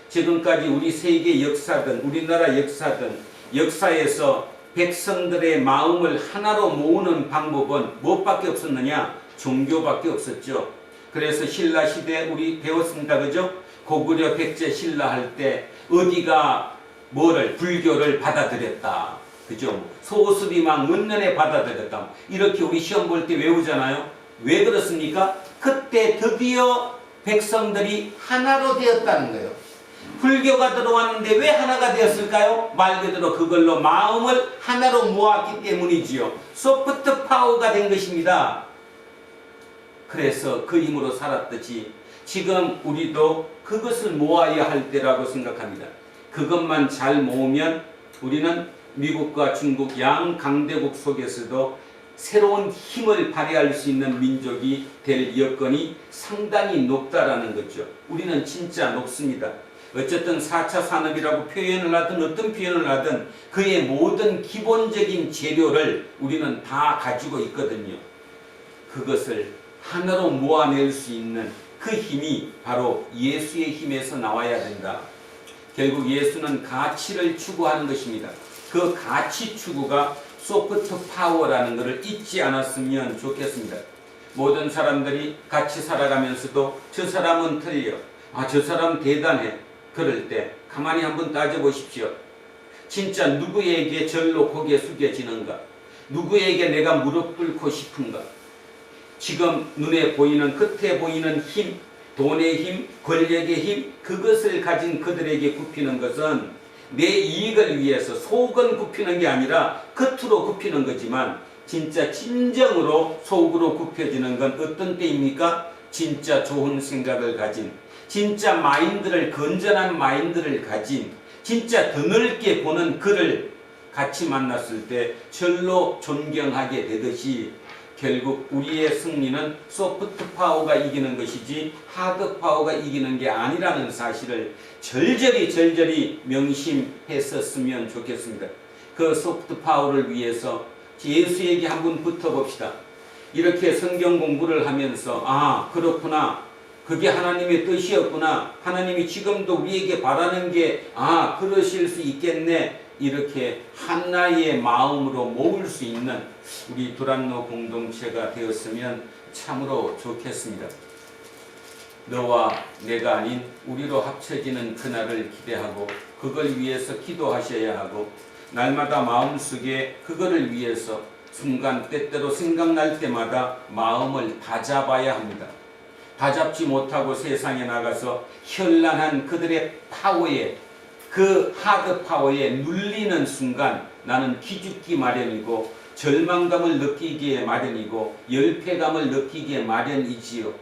지금까지 우리 세계 역사든 우리나라 역사든 역사에서 백성들의 마음을 하나로 모으는 방법은 무엇밖에 없었느냐? 종교밖에 없었죠. 그래서 신라 시대 우리 배웠습니다. 그죠? 고구려 백제 신라 할 때 어디가 뭐를 불교를 받아들였다. 그죠? 소수비 막 문년에 받아들였다. 이렇게 우리 시험 볼 때 외우잖아요. 왜 그렇습니까? 그때 드디어 백성들이 하나로 되었다는 거예요. 불교가 들어왔는데 왜 하나가 되었을까요? 말 그대로 그걸로 마음을 하나로 모았기 때문이지요. 소프트 파워가 된 것입니다. 그래서 그 힘으로 살았듯이 지금 우리도 그것을 모아야 할 때라고 생각합니다. 그것만 잘 모으면 우리는 미국과 중국 양 강대국 속에서도 새로운 힘을 발휘할 수 있는 민족이 될 여건이 상당히 높다라는 거죠. 우리는 진짜 높습니다. 어쨌든 4차 산업이라고 표현을 하든 어떤 표현을 하든 그의 모든 기본적인 재료를 우리는 다 가지고 있거든요. 그것을 하나로 모아낼 수 있는 그 힘이 바로 예수의 힘에서 나와야 된다. 결국 예수는 가치를 추구하는 것입니다. 그 가치 추구가 소프트 파워라는 것을 잊지 않았으면 좋겠습니다. 모든 사람들이 같이 살아가면서도 저 사람은 틀려. 저 사람 대단해. 그럴 때 가만히 한번 따져보십시오. 진짜 누구에게 절로 고개 숙여지는가? 누구에게 내가 무릎 꿇고 싶은가? 지금 눈에 보이는 끝에 보이는 힘, 돈의 힘, 권력의 힘, 그것을 가진 그들에게 굽히는 것은 내 이익을 위해서 속은 굽히는 게 아니라 겉으로 굽히는 거지만 진짜 진정으로 속으로 굽혀지는 건 어떤 때입니까? 진짜 좋은 생각을 가진, 진짜 마인드를, 건전한 마인드를 가진, 진짜 더 넓게 보는 그를 같이 만났을 때 절로 존경하게 되듯이 결국 우리의 승리는 소프트 파워가 이기는 것이지 하드 파워가 이기는 게 아니라는 사실을 절절히 명심했었으면 좋겠습니다. 그 소프트 파워를 위해서 예수에게 한번 붙어봅시다. 이렇게 성경 공부를 하면서 그렇구나. 그게 하나님의 뜻이었구나. 하나님이 지금도 우리에게 바라는 게 그러실 수 있겠네. 이렇게 하나의 마음으로 모을 수 있는 우리 두란노 공동체가 되었으면 참으로 좋겠습니다. 너와 내가 아닌 우리로 합쳐지는 그날을 기대하고 그걸 위해서 기도하셔야 하고 날마다 마음속에 그거를 위해서 순간 때때로 생각날 때마다 마음을 다잡아야 합니다. 다잡지 못하고 세상에 나가서 현란한 그들의 파워에 그 하드 파워에 눌리는 순간 나는 기죽기 마련이고 절망감을 느끼기에 마련이고 열패감을 느끼기에 마련이지요.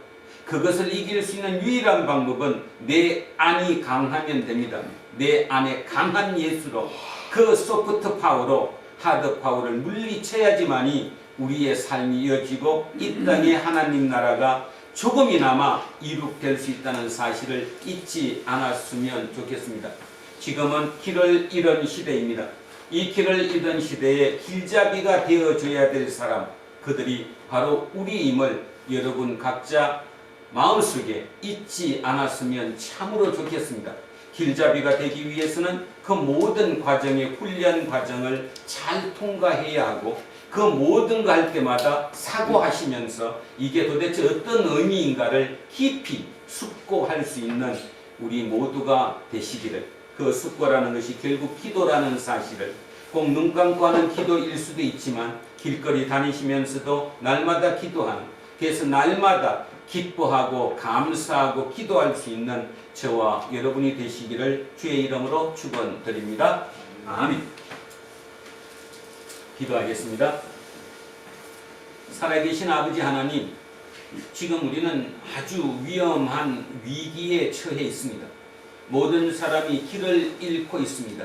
그것을 이길 수 있는 유일한 방법은 내 안이 강하면 됩니다. 내 안에 강한 예수로 그 소프트 파워로 하드 파워를 물리쳐야지만이 우리의 삶이 이어지고 이 땅에 하나님 나라가 조금이나마 이룩될 수 있다는 사실을 잊지 않았으면 좋겠습니다. 지금은 길을 잃은 시대입니다. 이 길을 잃은 시대에 길잡이가 되어줘야 될 사람, 그들이 바로 우리임을 여러분 각자 마음속에 잊지 않았으면 참으로 좋겠습니다. 길잡이가 되기 위해서는 그 모든 과정의 훈련 과정을 잘 통과해야 하고 그 모든 거 할 때마다 사고하시면서 이게 도대체 어떤 의미인가를 깊이 숙고할 수 있는 우리 모두가 되시기를 그 숙고라는 것이 결국 기도라는 사실을 꼭 눈 감고 하는 기도일 수도 있지만 길거리 다니시면서도 날마다 기도하는, 그래서 날마다 기뻐하고 감사하고 기도할 수 있는 저와 여러분이 되시기를 주의 이름으로 축원드립니다. 아멘. 기도하겠습니다. 살아계신 아버지 하나님, 지금 우리는 아주 위험한 위기에 처해 있습니다. 모든 사람이 길을 잃고 있습니다.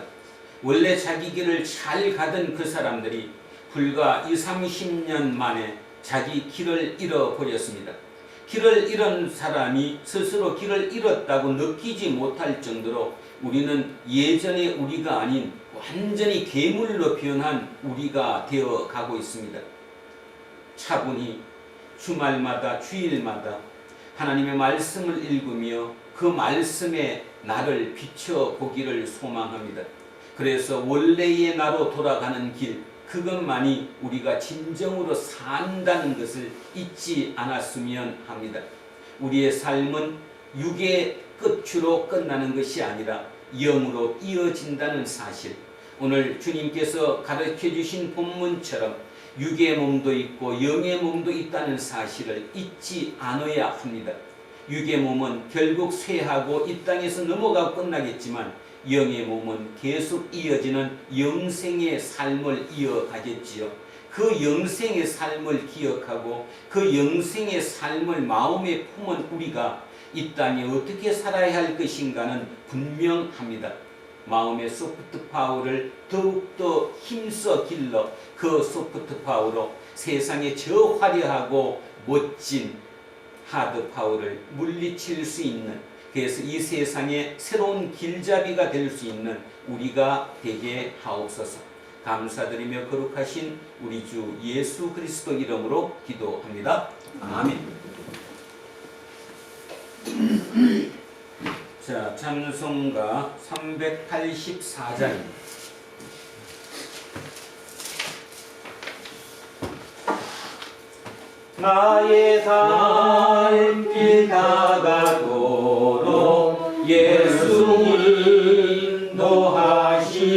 원래 자기 길을 잘 가던 그 사람들이 불과 20-30년 만에 자기 길을 잃어버렸습니다. 길을 잃은 사람이 스스로 길을 잃었다고 느끼지 못할 정도로 우리는 예전의 우리가 아닌 완전히 괴물로 변한 우리가 되어 가고 있습니다. 차분히 주말마다 주일마다 하나님의 말씀을 읽으며 그 말씀에 나를 비춰보기를 소망합니다. 그래서 원래의 나로 돌아가는 길, 그것만이 우리가 진정으로 산다는 것을 잊지 않았으면 합니다. 우리의 삶은 육의 끝으로 끝나는 것이 아니라 영으로 이어진다는 사실, 오늘 주님께서 가르쳐 주신 본문처럼 육의 몸도 있고 영의 몸도 있다는 사실을 잊지 않아야 합니다. 육의 몸은 결국 쇠하고 이 땅에서 넘어가고 끝나겠지만 영의 몸은 계속 이어지는 영생의 삶을 이어가겠지요. 그 영생의 삶을 기억하고 그 영생의 삶을 마음에 품은 우리가 이 땅에 어떻게 살아야 할 것인가는 분명합니다. 마음의 소프트 파워를 더욱더 힘써 길러 그 소프트 파워로 세상의 저 화려하고 멋진 하드 파워를 물리칠 수 있는, 그래서 이 세상의 새로운 길잡이가 될 수 있는 우리가 되게 하옵소서. 감사드리며 거룩하신 우리 주 예수 그리스도 이름으로 기도합니다. 아멘. 자, 찬송가 384장입니다. 나의 살 다가도록 예수 인도하시니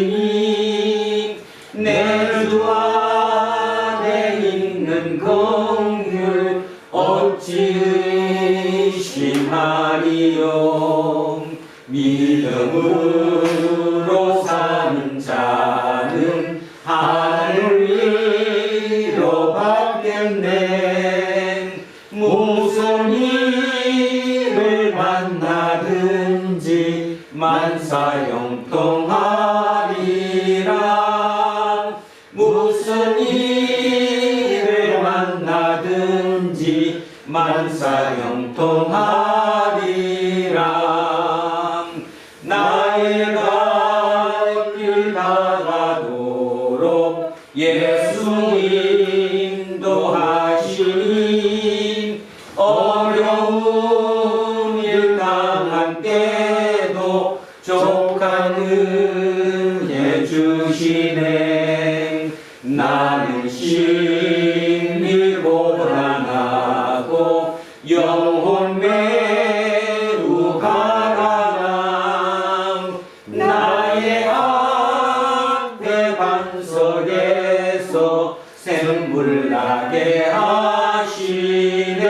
내 주 안에 있는 긍휼 어찌 의심하리요. 믿음으로 사는 자는 하늘 위로 받겠네. 무슨 일을 만나든지 만사형통하리라. 무슨 일을 만나든지 만사형통하리라. 나의 갈 길 다가도록 예수 인도하시니 어려운 일 당한 때도 족한 은혜 주시네. 나는 심히 고난하고 영혼 매우 가난함. 나의 앞에 반석에서 샘물 나게 하시네.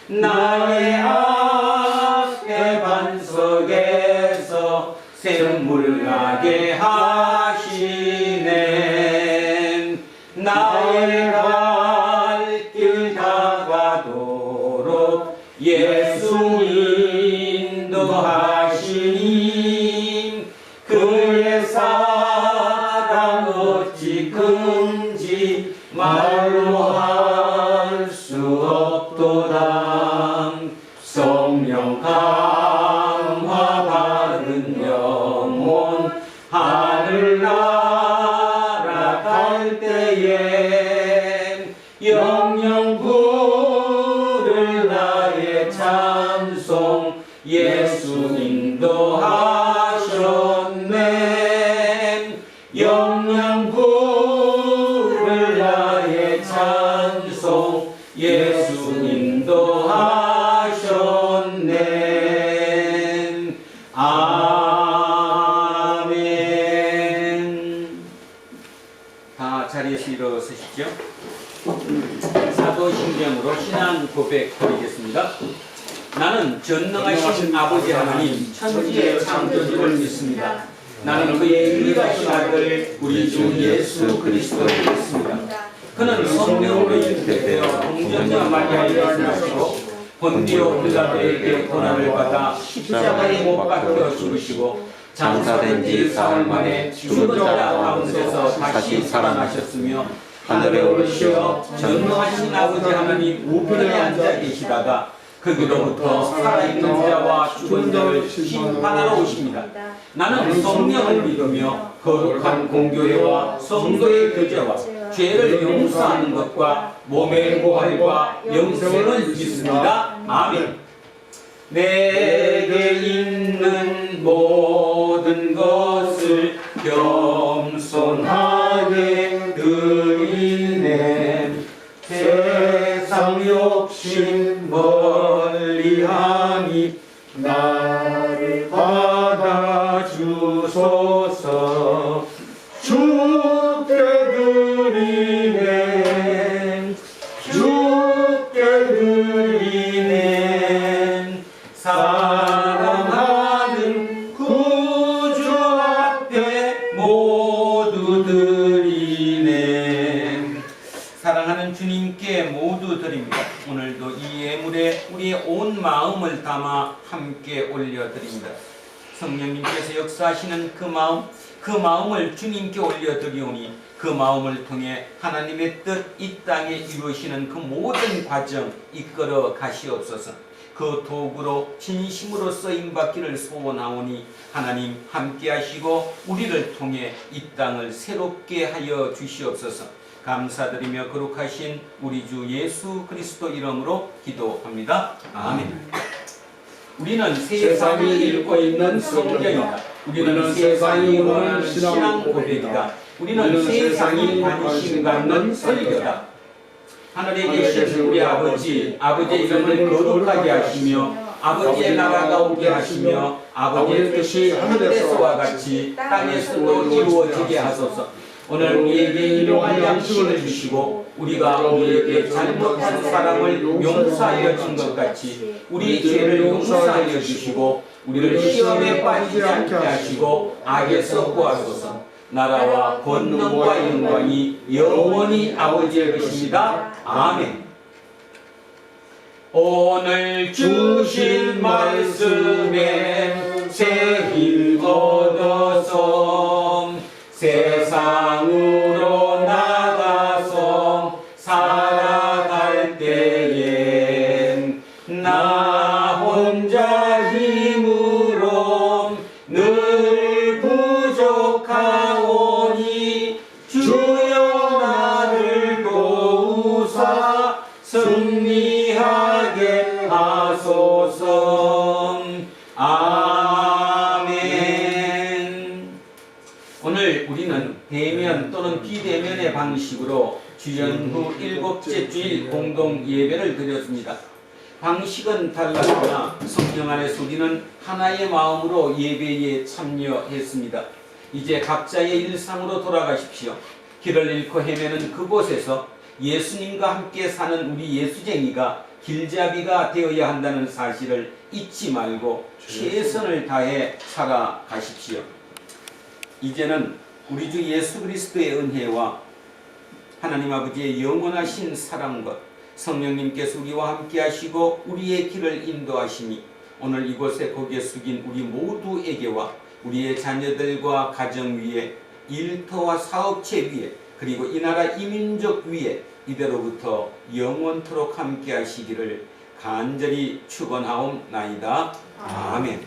나의 앞에 반석에서 샘물 나게 하시네. 나의 갈 길 다가도록 예수 인도하시니 그의 사랑 어찌 큰지 말로 할 수 없도다. 성령 감화 받은 영혼 하늘나라 갈 때에 영영 부를 나의 찬송 예수 인도하셨네. 영영 부를 나의 찬송 예수 인도하셨네. 사도신경으로 신앙 고백 드리겠습니다. 나는 전능하신 아버지 하나님 천지의 창조주를 믿습니다. 나는 그의 유일하신 아들 우리 주 예수 그리스도를 믿습니다. 그는 성령으로 잉태되어 동정녀 마리아에게 나시고 본디오 빌라도에게 고난을 받아 십자가에 못 박혀 죽으시고 장사된 지 사흘 만에 죽은 자 가운데서 다시 살아나셨으며 하늘에 오르시어 전능하신 아버지 하나님 우편에 앉아 계시다가 거기로부터 살아있는 자와 죽은 자를 심판하러 오십니다. 나는 성령을 믿으며 거룩한 공교회와 성도의 교제와 죄를 용서하는 것과 몸의 부활과 영생을 믿습니다. 아멘. 내게 있는 모든 것을 겸손하게 드리네. 세상 욕심 멀리하니 나를 받아주소서. 주께 드리네, 주께 드리네. 사랑하는 구주 앞에 모두 드리네. 사랑하는 주님께 모두 드립니다. 오늘도 이 예물에 우리의 온 마음을 담아 함께 올려드립니다. 성령님께서 역사하시는 그 마음을 주님께 올려드리오니 그 마음을 통해 하나님의 뜻 이 땅에 이루시는 그 모든 과정 이끌어 가시옵소서. 그 도구로 진심으로 쓰임받기를 소원하오니 하나님 함께 하시고 우리를 통해 이 땅을 새롭게 하여 주시옵소서. 감사드리며 거룩하신 우리 주 예수 그리스도 이름으로 기도합니다. 아멘. 우리는 세상이 읽고 있는 성경이다. 우리는 세상이 원하는 신앙 고백이다. 우리는 세상이 관심 갖는 설교다. 하늘에 계신 우리 아버지의 이름을 거룩하게 하시며 아버지의 나라가 오게 하시며 아버지의 뜻이 하늘에서와 같이 땅에서도 이루어지게 하소서. 오늘 우리에게 일용할 양식을 주시고 우리가 우리에게 잘못한 사람을 용서하여 준 것 같이 우리 죄를 용서하여 주시고 우리를 시험에 빠지지 않게 하시고 악에서 구하소서. 나라와 권능과 영광이 영원히 아버지의 것입니다. 아멘. 오늘 주신 말씀에 새 힘 얻어서 세상으로 나가서 살아갈 때엔 나 혼자 힘으로 늘 부족하오니 주여 나를 도우사 승리하게 하소서. 아멘. 오늘 우리는 대면 또는 비대면의 방식으로 주연 후 7째 주일 공동 예배를 드렸습니다. 방식은 달랐으나 성령 안에서 우리는 하나의 마음으로 예배에 참여했습니다. 이제 각자의 일상으로 돌아가십시오. 길을 잃고 헤매는 그곳에서 예수님과 함께 사는 우리 예수쟁이가 길잡이가 되어야 한다는 사실을 잊지 말고 최선을 다해 살아가십시오. 이제는 우리 주 예수 그리스도의 은혜와 하나님 아버지의 영원하신 사랑과 성령님께서 우리와 함께 하시고 우리의 길을 인도하시니 오늘 이곳에 고개 숙인 우리 모두에게와 우리의 자녀들과 가정 위에 일터와 사업체 위에 그리고 이 나라 이민족 위에 이대로부터 영원토록 함께 하시기를 간절히 축원하옵나이다. 아멘.